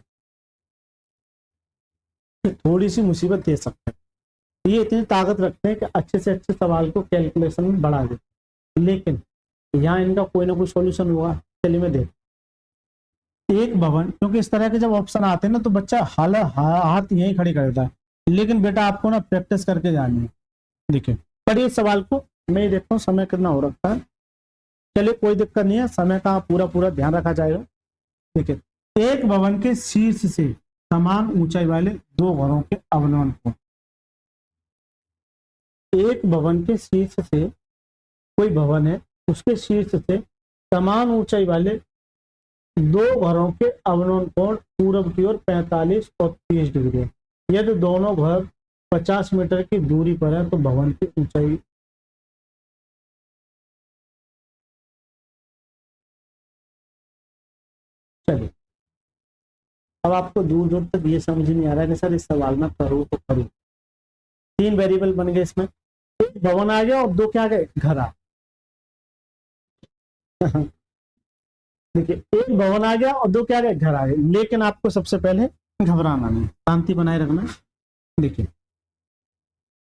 कि थोड़ी सी मुसीबत दे सकते हैं, ये इतनी ताकत रखते हैं कि अच्छे से अच्छे सवाल को कैलकुलेशन में बढ़ा देते, लेकिन यहाँ इनका कोई ना कोई सॉल्यूशन होगा। चलिए मैं देख, एक भवन, क्योंकि इस तरह के जब ऑप्शन आते हैं ना तो बच्चा हाथ यहीं खड़ी कर देता है, लेकिन बेटा आपको ना प्रैक्टिस करके जानी है। देखिए पर ये सवाल को मैं देखता हूँ समय कितना हो रखा है, चलिए कोई दिक्कत नहीं है, समय का पूरा पूरा ध्यान रखा जाएगा। देखिए एक भवन के शीर्ष से समान ऊंचाई वाले दो घरों के अवनमन कोण, एक भवन के शीर्ष से, कोई भवन है उसके शीर्ष से समान ऊंचाई वाले दो घरों के अवनमन कोण पूर्व की ओर 45 और 30 डिग्री है। यदि दोनों घर 50 मीटर की दूरी पर है तो भवन की ऊंचाई, चलिए अब आपको दूर दूर तक ये समझ नहीं आ रहा है कि सर इस सवाल में करूँ तो करूँ। 3 वेरिएबल बन गए इसमें, एक भवन आ गया और 2 क्या आ गए घर आ देखिए एक भवन आ गया और 2 क्या आ गए घर आ गए, लेकिन आपको सबसे पहले घबराना नहीं, शांति बनाए रखना। देखिए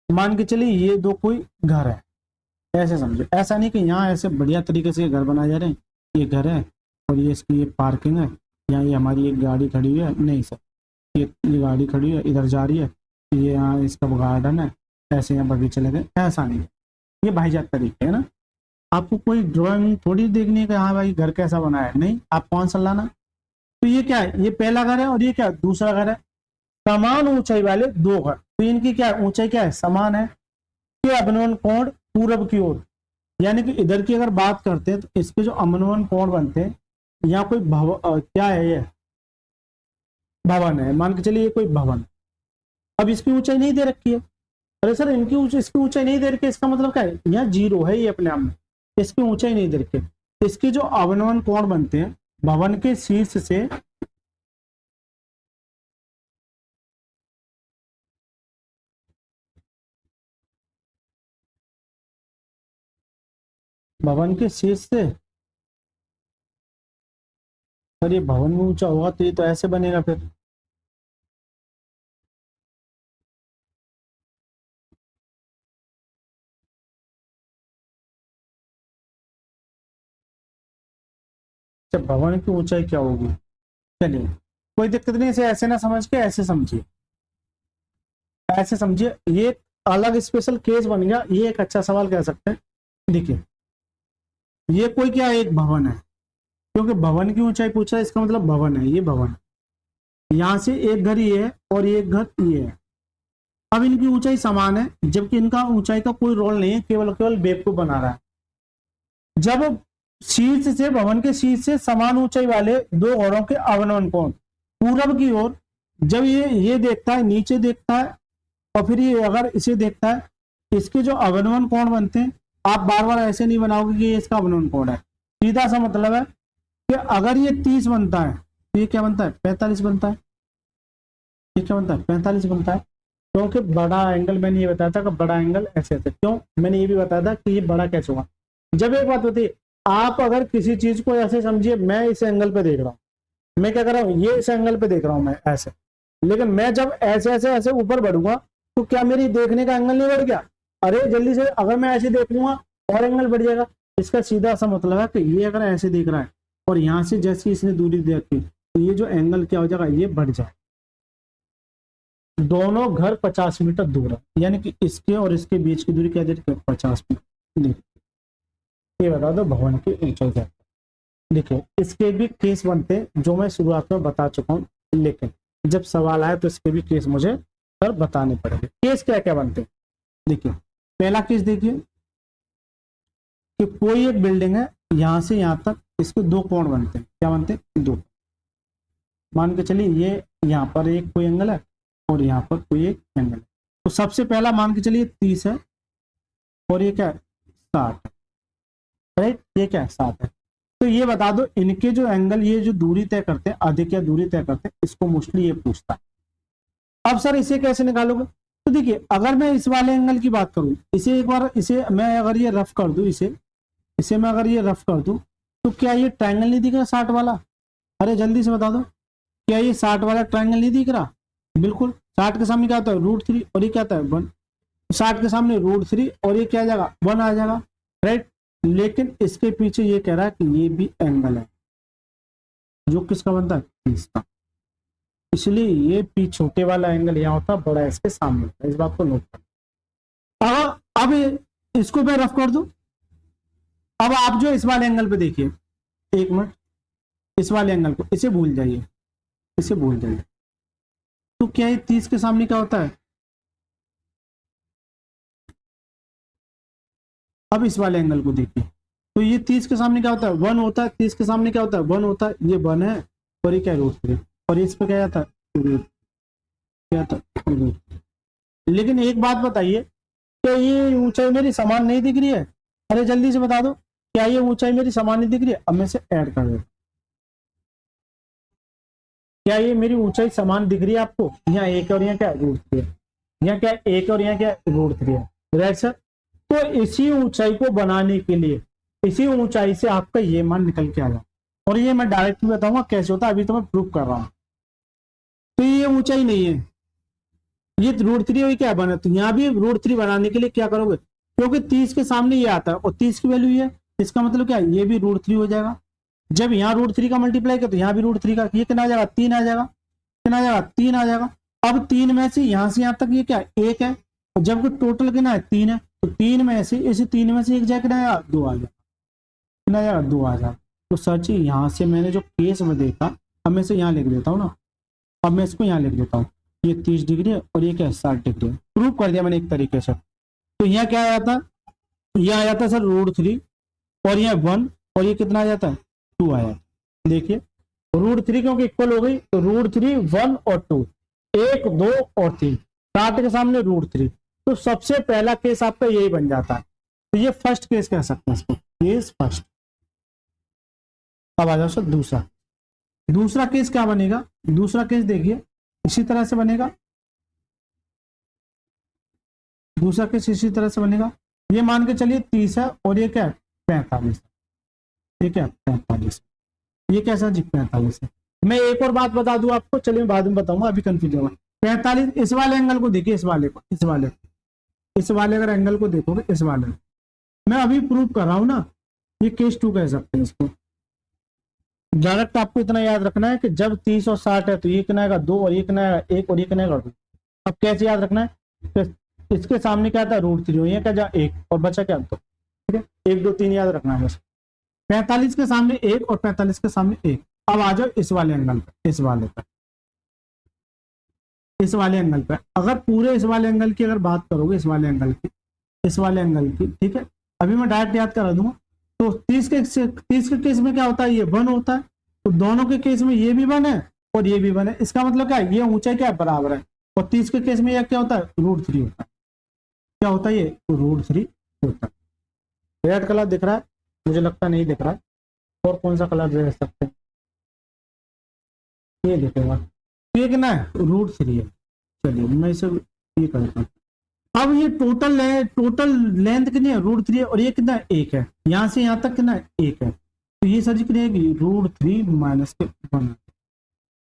मान के चलिए ये 2 कोई घर है, ऐसे समझो, ऐसा नहीं कि यहाँ ऐसे बढ़िया तरीके से घर बनाए जा रहे हैं, ये घर है और ये इसकी ये पार्किंग है, यहाँ ये हमारी एक गाड़ी खड़ी हुई है, नहीं सर ये गाड़ी खड़ी है इधर जा रही है, ये यहाँ इसका गार्डन है, ऐसे यहाँ बगीचे लगे, ऐसा नहीं है। ये भाईजात तरीके है ना, आपको कोई ड्राइंग थोड़ी देखनी है कि हाँ भाई घर कैसा बना है, नहीं, आप कौन सा लाना। तो ये क्या है, ये पहला घर है और ये क्या दूसरा घर है, समान ऊंचाई वाले दो घर, तो इनकी क्या ऊंचाई क्या है समान है, कि अवनमन कोण पूरब की ओर, यानी कि इधर की अगर बात करते हैं तो इसके जो अवनमन कोण बनते हैं, यहाँ कोई क्या है, ये भवन है, मान के चलिए ये कोई भवन। अब इसकी ऊंचाई नहीं दे रखी है, अरे सर इसकी ऊंचाई नहीं दे रखी है, इसका मतलब क्या है, यहाँ 0 है ये अपने आप में, इसकी ऊंचाई नहीं दे रखी। इसके जो अवनमन कोण बनते हैं भवन के शीर्ष से, भवन के शीर्ष से, अगर ये भवन में ऊंचा होगा तो ये तो ऐसे बनेगा फिर, अच्छा भवन की ऊंचाई क्या होगी, चलिए कोई दिक्कत नहीं, इसे ऐसे ना समझ के ऐसे समझिए, ऐसे समझिए, ये अलग स्पेशल केस बन गया, ये एक अच्छा सवाल कह सकते हैं। देखिए ये कोई क्या एक भवन है, क्योंकि भवन की ऊंचाई पूछा है, इसका मतलब भवन है, ये भवन, यहां से एक घर ये है और एक घर ये है। अब इनकी ऊंचाई समान है, जबकि इनका ऊंचाई का कोई रोल नहीं है, केवल केवल बेवकूफ बना रहा है। जब शीर्ष से, भवन के शीर्ष से समान ऊंचाई वाले दो घरों के अवनमन कोण पूरब की ओर, जब ये देखता है, नीचे देखता है, और फिर ये अगर इसे देखता है, इसके जो अवनमन कोण बनते हैं, आप बार बार ऐसे नहीं बनाओगे कि ये इसका अवनमन कोण है, सीधा सा मतलब है कि अगर ये 30 बनता है तो ये क्या बनता है, 45 बनता है। ये क्या बनता है, 45 बनता है, क्योंकि बड़ा एंगल, मैंने ये बताया था कि बड़ा एंगल ऐसे ऐसे, क्यों मैंने ये भी बताया था कि ये बड़ा कैसे होगा। जब एक बात होती है, आप अगर किसी चीज को ऐसे समझिए, मैं इस एंगल पे देख रहा हूँ, मैं क्या कर रहा हूँ, ये इस एंगल पे देख रहा हूँ मैं ऐसे, लेकिन मैं जब ऐसे ऐसे ऐसे ऊपर बढ़ूंगा तो क्या मेरी देखने का एंगल नहीं बढ़ गया, अरे जल्दी से अगर मैं ऐसे देख लूंगा और एंगल बढ़ जाएगा। इसका सीधा सा मतलब है कि ये अगर ऐसे देख रहा है और यहाँ से जैसी इसने दूरी देखी, तो ये जो एंगल क्या हो जाएगा, ये बढ़ जाए। दोनों घर 50 मीटर दूर है, यानी कि इसके और इसके बीच की दूरी क्या दे रखी है, 50 मीटर। ये बता दो भवन की ऊंचाई क्या है। देखिए इसके भी केस बनते हैं जो मैं शुरुआत में बता चुका हूँ, लेकिन जब सवाल आए तो इसके भी केस मुझे सर बताने पड़ेंगे। केस क्या क्या बनते हैं, देखिए पहला केस देखिए कि कोई एक बिल्डिंग है, यहां से यहां तक इसके दो कोण बनते हैं, क्या बनते हैं, दो। मान के चलिए ये यहाँ पर एक कोई एंगल है और यहाँ पर कोई एक एंगल है, तो सबसे पहला मान के चलिए 30 है और ये क्या है, 60 है, राइट, ये क्या है, 60 है। तो ये बता दो इनके जो एंगल, ये जो दूरी तय करते हैं, अधिक या दूरी तय करते हैं, इसको मोस्टली ये पूछता है। अब सर इसे कैसे निकालोगे, तो देखिए अगर मैं इस वाले एंगल की बात करूं, इसे एक बार, इसे मैं अगर ये रफ कर दूं, इसे मैं अगर ये रफ कर दूं, तो क्या ये ट्रायंगल नहीं दिख रहा 60 वाला, अरे जल्दी से बता दो, क्या ये 60 वाला ट्रायंगल नहीं दिख रहा, बिल्कुल। 60 के सामने क्या होता है, √3, और ये क्या आता है 1, 60 के सामने √3 और ये क्या आ जाएगा, 1 आ जाएगा, राइट। लेकिन इसके पीछे ये कह रहा है कि ये भी एंगल है, जो किसका बनता है, 30 का, इसलिए ये पी छोटे वाला एंगल यहाँ होता है, बड़ा इसके सामने होता है, इस बात को नोट कर। अब इसको मैं रफ कर दूं, अब आप जो इस वाले एंगल पे देखिए, एक मिनट, इस वाले एंगल को, इसे भूल जाइए, इसे भूल जाइए, तो क्या ये 30 के सामने क्या होता है, अब इस वाले एंगल को देखिए, तो ये 30 के सामने क्या होता है, 1 होता है, 30 के सामने क्या होता है, 1 होता है, ये 1 है, और ये क्या है, √3, और इस पे क्या आता है, क्या आता है। लेकिन एक बात बताइए, क्या ये ऊंचाई मेरी समान नहीं दिख रही है, अरे जल्दी से बता दो, क्या ये ऊंचाई मेरी समान नहीं दिख रही है। अब मैं इसे ऐड कर देता, क्या ये मेरी ऊंचाई समान दिख रही है आपको, यहाँ एक और यहाँ क्या √3 है, यहाँ क्या एक और यहाँ क्या √3 है, राइट सर। तो इसी ऊंचाई को बनाने के लिए, इसी ऊंचाई से आपका ये मान निकल के आ जाए, और ये मैं डायरेक्टली बताऊंगा कैसे होता है, अभी तो मैं प्रूव कर रहा हूं। तो ये ऊंचाई नहीं है, ये √3 हुई, क्या बना, तो यहाँ भी √3 बनाने के लिए क्या करोगे, क्योंकि 30 के सामने ये आता है और 30 की वैल्यू ये, इसका मतलब क्या, ये भी √3 हो जाएगा। जब यहाँ √3 का मल्टीप्लाई किया तो यहाँ भी √3 का, ये कितना आ जाएगा, 3 आ जाएगा, कितना आ जाएगा, 3 आ जाएगा। अब 3 में से यहाँ तक ये क्या, 1 है, जबकि टोटल कितना है, 3 है, तो 3 में से, इसी 3 में से एक जाए, कितना आएगा, 2 आ जाएगा, कितना आएगा, 2 आ जाएगा। तो सर जी यहाँ से मैंने जो केस में देखा, अब मैं इसे यहाँ लिख देता हूँ ना, अब मैं इसको यहाँ लिख देता हूँ, ये 30 डिग्री है और ये क्या है, 60 डिग्री है, प्रूव कर दिया मैंने एक तरीके से। तो यहाँ क्या आया था, ये आया था सर √3, और यहाँ 1, और ये कितना आ जाता है, 2 आया। देखिए √3 क्योंकि इक्वल हो गई, तो √3, 1 और 2, 1, 2 और 3, 60 के सामने √3, तो सबसे पहला केस आपका यही बन जाता है। तो ये फर्स्ट केस कह सकते हैं इसको, केस फर्स्ट। अब आ जाओ सर दूसरा, दूसरा केस क्या बनेगा, दूसरा केस देखिए इसी तरह से बनेगा, दूसरा केस इसी तरह से बनेगा। ये मान के चलिए 30 है और ये क्या है, 45, ये क्या है, 45, ये कैसा जी, 45 है। मैं एक और बात बता दूं आपको, चलिए बाद में बताऊंगा, अभी कंफ्यूज होगा। 45, इस वाले एंगल को देखिए, इस वाले को, इस वाले अगर एंगल को देखोगे, इस वाले, मैं अभी प्रूव कर रहा हूं ना, ये केस 2 कह सकते हैं इसको, डायरेक्ट आपको इतना याद रखना है कि जब 30 और 60 है तो ये कितना आएगा 2 और ये कितना आएगा 1 और ये कितना आएगा 2। अब कैसे याद रखना है, तो इसके सामने क्या था √3, ये क्या जा 1 और बचा क्या 2। ठीक है, 1 2 3 याद रखना है बस। 45 के सामने 1 और 45 के सामने 1। अब आ जाओ इस वाले एंगल पे, इस वाले पे, इस वाले एंगल पे। अगर पूरे इस वाले एंगल की अगर बात करोगे, इस वाले एंगल की, इस वाले एंगल की, ठीक है, अभी मैं डायरेक्ट याद करा दूंगा। तो 30 के केस में क्या होता है, ये 1 होता है। तो दोनों के केस में ये भी 1 है और ये भी 1 है। इसका मतलब क्या है, ये ऊंचाई क्या है बराबर है। और 30 के केस में यह क्या होता है √3 होता है। क्या होता है ये √3 होता है। रेड कलर दिख रहा है, मुझे लगता नहीं दिख रहा है। और कौन सा कलर दे सकते हैं, ये देखेगा, ये कितना है √3 है। चलिए मैं इसे ये करता हूँ। अब ये टोटल लेंथ कितनी है √3 है और ये कितना है 1 है। यहां से यहां तक कितना है 1 है। तो ये सर जी कितनी है √3 माइनस के बना,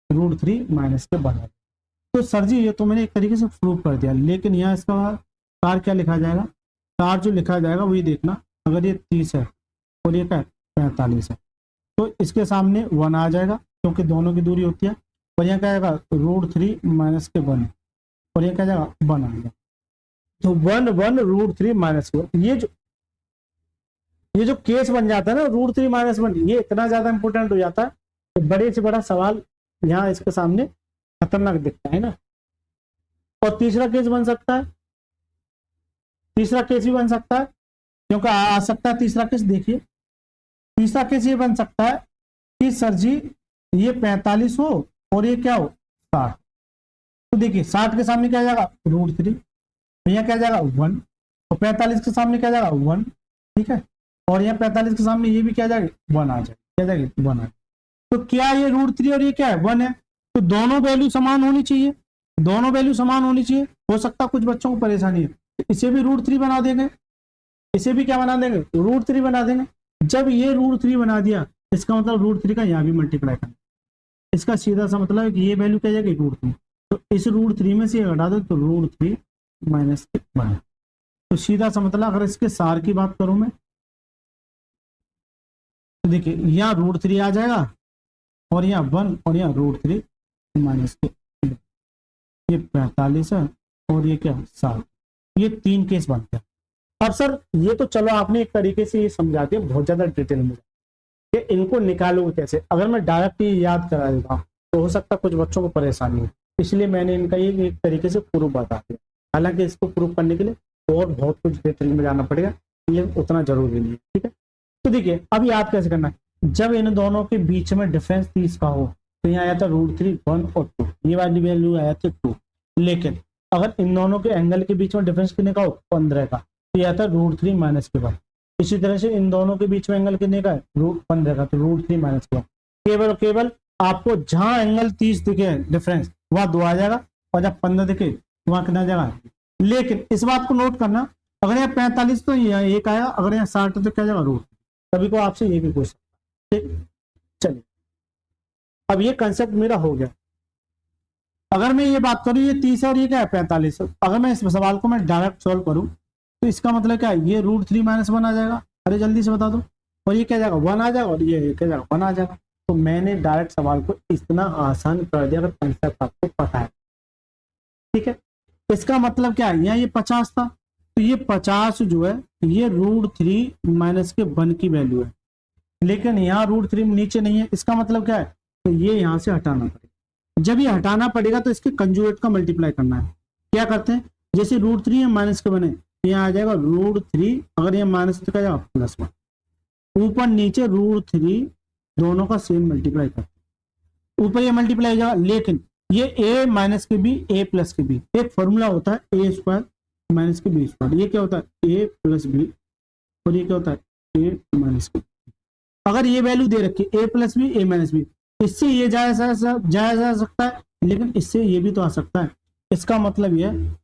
√3 माइनस के बना। तो सर जी ये तो मैंने एक तरीके से प्रूव कर दिया, लेकिन यहाँ इसका तार क्या लिखा जाएगा, तार जो लिखा जाएगा वही देखना। अगर ये 30 है और ये क्या है 45 है, तो इसके सामने 1 आ जाएगा क्योंकि दोनों की दूरी होती है। और यहाँ क्या आएगा √3 माइनस के 1 और ये क्या जाएगा 1 आएगा। तो 1 1 √3 माइनस 1, ये जो केस बन जाता है ना √3 माइनस 1, ये इतना ज्यादा इंपॉर्टेंट हो जाता है तो बड़े से बड़ा सवाल यहाँ इसके सामने खतरनाक दिखता है ना। और तीसरा केस बन सकता है, तीसरा केस भी बन सकता है क्योंकि आ सकता है तीसरा केस। देखिए तीसरा केस ये बन सकता है कि सर जी ये 45 हो और ये क्या हो 60। तो देखिए 60 के सामने क्या जाएगा √3, यहाँ क्या जाएगा 1 और 45 के सामने क्या जाएगा 1। ठीक है, और यहाँ 45 के सामने ये भी क्या जाएगा 1 आ जाएगा, क्या जाएगा 1 आ। तो क्या ये √3 और ये क्या है 1 है। तो दोनों वैल्यू समान होनी चाहिए, दोनों वैल्यू समान होनी चाहिए। हो सकता कुछ बच्चों को परेशानी है, तो इसे भी √3 बना देंगे, इसे भी क्या बना देंगे √3 बना देंगे। जब ये √3 बना दिया इसका मतलब √3 का यहाँ भी मल्टीप्लाई करना। इसका सीधा सा मतलब है कि ये वैल्यू क्या जाएगी √3। तो इस √3 में से घटा दो तो √3 माइनस 1। तो सीधा सा मतलब अगर इसके सार की बात करूं मैं तो देखिए यहाँ √3 आ जाएगा और यहाँ 1 और यहाँ √3 माइनस 1। ये 45 है और ये क्या 60। ये 3 केस बनते हैं। अब सर ये तो चलो आपने एक तरीके से ये समझा दिया बहुत ज्यादा डिटेल में कि इनको निकालो कैसे। अगर मैं डायरेक्ट ये याद करा देता हूँ तो हो सकता कुछ बच्चों को परेशानी हो, इसलिए मैंने इनका ये एक तरीके से प्रूफ बता दिया। हालांकि इसको प्रूफ करने के लिए और बहुत कुछ डिटेल में जाना पड़ेगा, ये उतना जरूरी नहीं है। ठीक है, तो देखिए अब याद कैसे करना है। जब इन दोनों के बीच में डिफरेंस 30 का हो तो यहाँ आया था √3 1 और 2, ये वाली वैल्यू आया था 2। लेकिन अगर इन दोनों के एंगल के बीच में डिफरेंस कितने का हो 15 का, तो यह था √3 माइनस के 1। इसी तरह से इन दोनों के बीच में एंगल कितने का है 15 का, तो √3 माइनस के 1। केवल और केवल आपको जहां एंगल 30 दिखे डिफरेंस वहां 2 आ जाएगा और जब 15 दिखे वहां कितना जाएगा। लेकिन इस बात को नोट करना, अगर यहाँ 45 तो यहाँ 1 आया, अगर यहाँ 60 तो क्या जाएगा √। कभी को आपसे ये भी पूछ सकता है। ठीक, चलिए अब ये कंसेप्ट मेरा हो गया। अगर मैं ये बात करूं ये 30 और ये क्या है 45, अगर मैं इस सवाल को मैं डायरेक्ट सॉल्व करूं तो इसका मतलब क्या है ये √3 माइनस 1 आ जाएगा। अरे जल्दी से बता दो। और ये क्या जाएगा 1 आ जाएगा और ये क्या जाएगा 1 आ जाएगा। तो मैंने डायरेक्ट सवाल को इतना आसान कर दिया अगर कंसेप्ट आपको पता है। ठीक है, इसका मतलब क्या है, यहाँ ये 50 था तो ये 50 जो है ये √3 माइनस के 1 की वैल्यू है। लेकिन यहाँ √3 नीचे नहीं है, इसका मतलब क्या है, तो ये यहाँ से हटाना पड़ेगा। जब ये हटाना पड़ेगा तो इसके कंजुगेट का मल्टीप्लाई करना है। क्या करते हैं, जैसे √3 है माइनस के बने यहाँ आ जाएगा √3, अगर ये माइनस तो क्या जाएगा +1। ऊपर नीचे √3 दोनों का सेम मल्टीप्लाई करते हैं, ऊपर ये मल्टीप्लाई हो जाएगा। लेकिन ये a माइनस के b a प्लस के b, एक फॉर्मूला होता है a² माइनस के b²। ये क्या होता है a प्लस b और ये क्या होता है a माइनस के। अगर ये वैल्यू दे रखी a plus b a minus b, इससे ये जाया जा सकता है, लेकिन इससे ये भी तो आ सकता है। इसका मतलब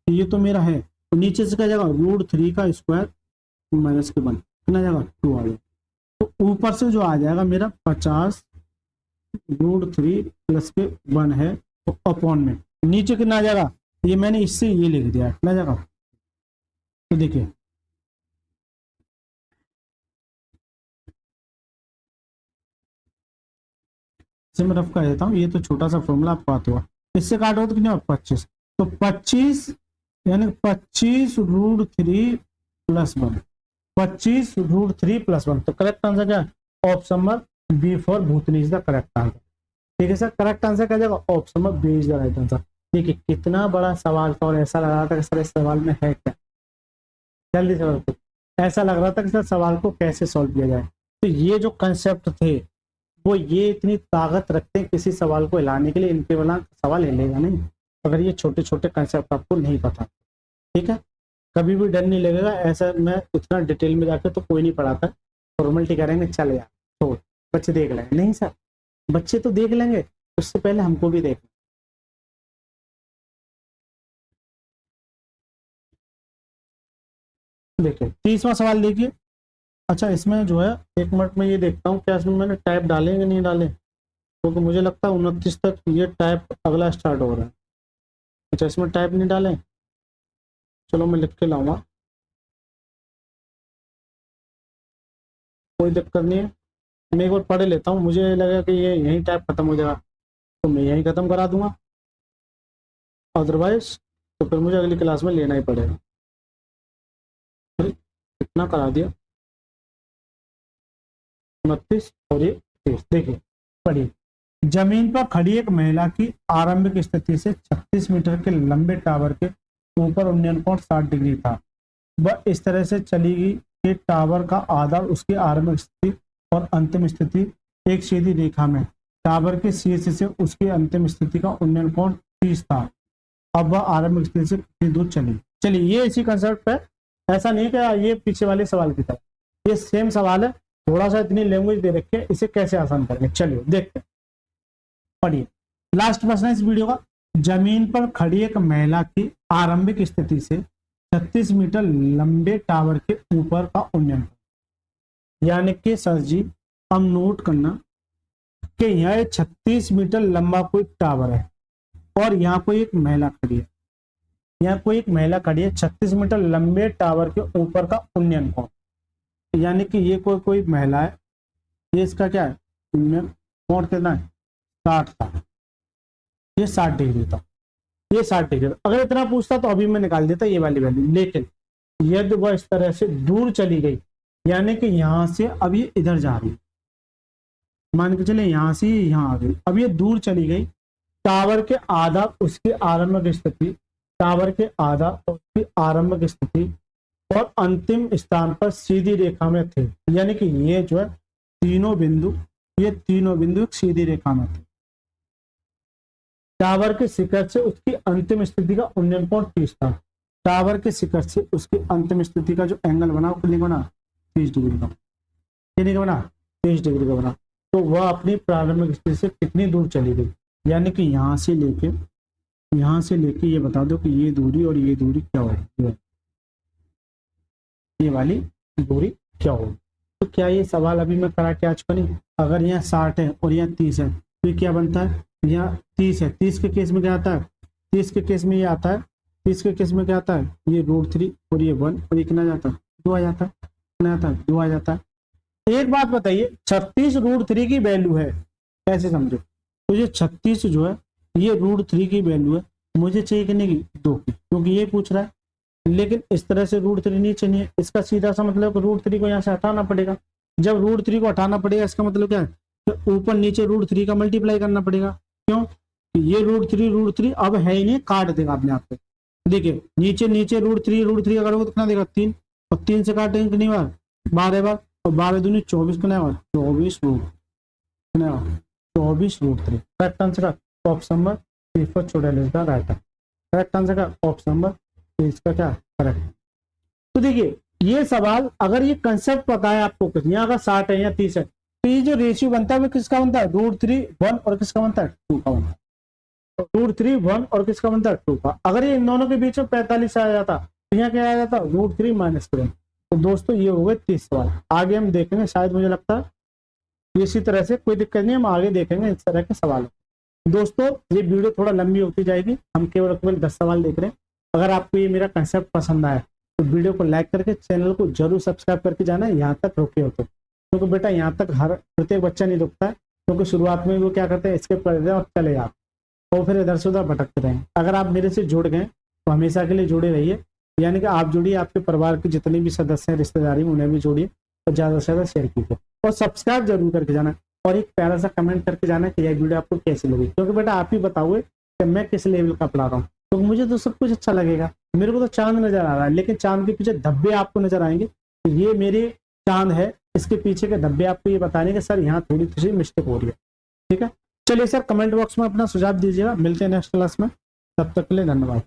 ये तो मेरा है, तो नीचे से क्या जाएगा √3 का स्क्वायर माइनस के 1 कितना जाएगा 2 आ जाएगा। तो ऊपर से जो आ जाएगा मेरा 50 √3 प्लस के 1 है अपॉन में, नीचे कितना आ जाएगा, ये मैंने इससे ये लिख दिया कितना जाएगा। तो देखिए इसे मैं रफ कर देता हूँ, ये तो छोटा सा फॉर्मूला आपको आता हुआ, इससे काटो तो कितने 25, तो 25 यानी 25√3+1, 25√3+1। तो करेक्ट आंसर क्या है? ऑप्शन नंबर बी फॉर भूतनी इज द करेक्ट आंसर। ठीक है सर, करेक्ट आंसर क्या जाएगा? Option number b is the right answer. देखिए कितना बड़ा सवाल था और ऐसा लग रहा था कि सर इस सवाल में है क्या, जल्दी से बताओ। ऐसा लग रहा था कि सर सवाल को कैसे सॉल्व किया जाए। तो ये जो कंसेप्ट थे वो ये इतनी ताकत रखते हैं किसी सवाल को हिलाने के लिए, इनके बिना सवाल हिलेगा नहीं अगर ये छोटे छोटे कंसेप्ट आपको नहीं पता। ठीक है, कभी भी डर नहीं लगेगा। ऐसा मैं इतना डिटेल में जाकर तो कोई नहीं पढ़ाता, फॉर्मेलिटी करेंगे चले यार छोड़, बच्चे देख लेंगे। नहीं सर, बच्चे तो देख लेंगे, उससे पहले हमको भी देखना। देखिए 30वां सवाल देखिए। अच्छा इसमें जो है 1 मिनट में ये देखता हूँ क्या इसमें मैंने टाइप डाले कि नहीं डाले, क्योंकि मुझे लगता है 29 तक ये टाइप अगला स्टार्ट हो रहा है। अच्छा इसमें टाइप नहीं डाले, चलो मैं लिख के लाऊंगा, कोई दिक्कत नहीं है। मैं एक बार पढ़ लेता हूँ, मुझे लगा कि ये यहीं टाइप खत्म हो जाएगा तो मैं यहीं खत्म करा दूंगा, अदरवाइज तो फिर मुझे अगली क्लास में लेना ही पड़ेगा। अरे कितना करा दिया, 29 और ये 30। देखिए पढ़िए। जमीन पर खड़ी एक महिला की आरंभिक स्थिति से 36 मीटर के लंबे टावर के ऊपर उन्नयन कोण 60 डिग्री था। वह इस तरह से चली गई कि टावर का आधार उसकी आरंभिक स्थिति और अंतिम स्थिति एक सीधी रेखा में, टावर के शीर्ष से उसकी अंतिम स्थिति का उन्नयन कोण 30 था। अब वह आरंभिक स्थिति से कितनी दूर चली। चलिए ये इसी कंसेप्ट पे, ऐसा नहीं कि ये पीछे वाले सवाल की तरह, ये सेम सवाल है, थोड़ा सा इतनी लैंग्वेज दे रखी है, इसे कैसे आसान करेंगे चलिए देखते हैं। पढ़िए लास्ट प्रश्न है इस वीडियो का। जमीन पर खड़ी एक महिला की आरंभिक स्थिति से 36 मीटर लंबे टावर के ऊपर का उन्नयन, यानी कि सर जी हम नोट करना कि यह 36 मीटर लंबा कोई टावर है और यहाँ कोई एक महिला खड़ी है, यहाँ कोई एक महिला खड़ी है 36 मीटर लंबे टावर के ऊपर का उन्नयन कोण, यानी कि ये कोई महिला है, ये इसका क्या है उन्नयन कोण कितना है 60 था, ये 60 डिग्री था, ये 60 डिग्री। अगर इतना पूछता तो अभी मैं निकाल देता ये वाली वैल्यू, लेकिन यदि वह इस तरह से दूर चली गई, यानी कि यहां से अब ये इधर जा रही है, मान के चले यहां से यहां आ गई, अब ये दूर चली गई, टावर के आधा उसकी आरंभिक स्थिति, टावर के आधा उसकी आरंभिक स्थिति और अंतिम स्थान पर सीधी रेखा में थे, यानी कि ये जो है तीनों बिंदु, ये तीनों बिंदु एक सीधी रेखा में थे। टावर के शिखर से उसकी अंतिम स्थिति का उन्नयन कोण 30 था। टावर के शिखर से उसकी अंतिम स्थिति का जो एंगल बना वो कितने का बना 30 डिग्री का, कितने का बना 30 डिग्री का बना। तो वह अपनी प्रारंभिक स्थिति से कितनी दूर चली गई, यानी कि यहां से लेके ये बता दो कि ये दूरी और ये दूरी क्या होगी, ये वाली दूरी क्या होगी। तो क्या ये सवाल अभी मैं करा के आज करी, अगर यहाँ 60 है और यहाँ 30 है तो ये क्या बनता है, यहाँ 30 है, 30 के केस में क्या आता है, 30 के केस में ये आता है, 30 के केस में क्या आता है ये √3 और ये 1 और ये कितना जाता है 2 आ जाता है, कितना आता है 2 आ जाता है। एक बात बताइए 36 √3 की वैल्यू है, कैसे समझो, तो ये 36 जो है ये √3 की वैल्यू है, मुझे चाहिए कितने की 2 की, क्योंकि ये पूछ रहा है, लेकिन इस तरह से √3 नहीं चाहिए, इसका सीधा सा मतलब √3 को यहाँ से हटाना पड़ेगा। जब √3 को हटाना पड़ेगा इसका मतलब क्या है, तो ऊपर नीचे √3 का मल्टीप्लाई करना पड़ेगा। क्यों, ये √3 अब है ही नहीं, काट देगा अपने आप से। देखिए नीचे √3 अगर होगा तो कितना देगा 3, और 3 से काटेंगे कितनी बार 12 बार, और 12 दूनी 24 कितना बार 24 √3। करेक्ट आंसर का ऑप्शन नंबर सी फॉर चुड़ैल is the right. Correct answer का ऑप्शन नंबर इसका क्या करेक्ट। तो देखिए ये सवाल अगर ये कंसेप्ट पता है आपको, यहाँ का 60 है या 30 है, तो ये जो रेशियो बनता है वो किसका बनता है √3 1 और किसका बनता है 2 का बनता है, तो √3 1 और किसका बनता है 2 का। अगर ये इन दोनों के बीच में 45 आ जाता तो यहाँ क्या आ जाता √3 -3। तो दोस्तों ये हो गए 30 सवाल, आगे हम देखेंगे, शायद मुझे लगता है इसी तरह से, कोई दिक्कत नहीं, हम आगे देखेंगे इस तरह के सवाल। दोस्तों ये वीडियो थोड़ा लंबी होती जाएगी, हम केवल 10 सवाल देख रहे हैं। अगर आपको ये मेरा कंसेप्ट पसंद आया तो वीडियो को लाइक करके चैनल को जरूर सब्सक्राइब करके जाना है, यहाँ तक रुके हो तो, क्योंकि बेटा यहाँ तक हर प्रत्येक बच्चा नहीं रुकता है, तो क्योंकि शुरुआत में वो क्या करते हैं, स्किप कर देते हैं और चले जाते, और फिर इधर से उधर भटकते रहेंगे। अगर आप मेरे से जुड़ गए तो हमेशा के लिए जुड़े रहिए, यानी कि आप जुड़िए, आपके परिवार के जितने भी सदस्य हैं, रिश्तेदारी में, उन्हें भी जोड़िए और ज़्यादा से ज़्यादा शेयर कीजिए और सब्सक्राइब जरूर करके जाना और एक प्यारा सा कमेंट करके जाना कि यह वीडियो आपको कैसी लगी, क्योंकि बेटा आप ही बताओगे कि मैं किस लेवल का पढ़ा रहा हूँ। तो मुझे तो सब कुछ अच्छा लगेगा, मेरे को तो चांद नजर आ रहा है, लेकिन चांद के पीछे धब्बे आपको नजर आएंगे, ये मेरे चांद है, इसके पीछे के धब्बे आपको ये बताने के सर यहाँ थोड़ी सी मिस्टेक हो रही है। ठीक है, चलिए सर, कमेंट बॉक्स में अपना सुझाव दीजिएगा। मिलते हैं नेक्स्ट क्लास में, तब तक के लिए धन्यवाद।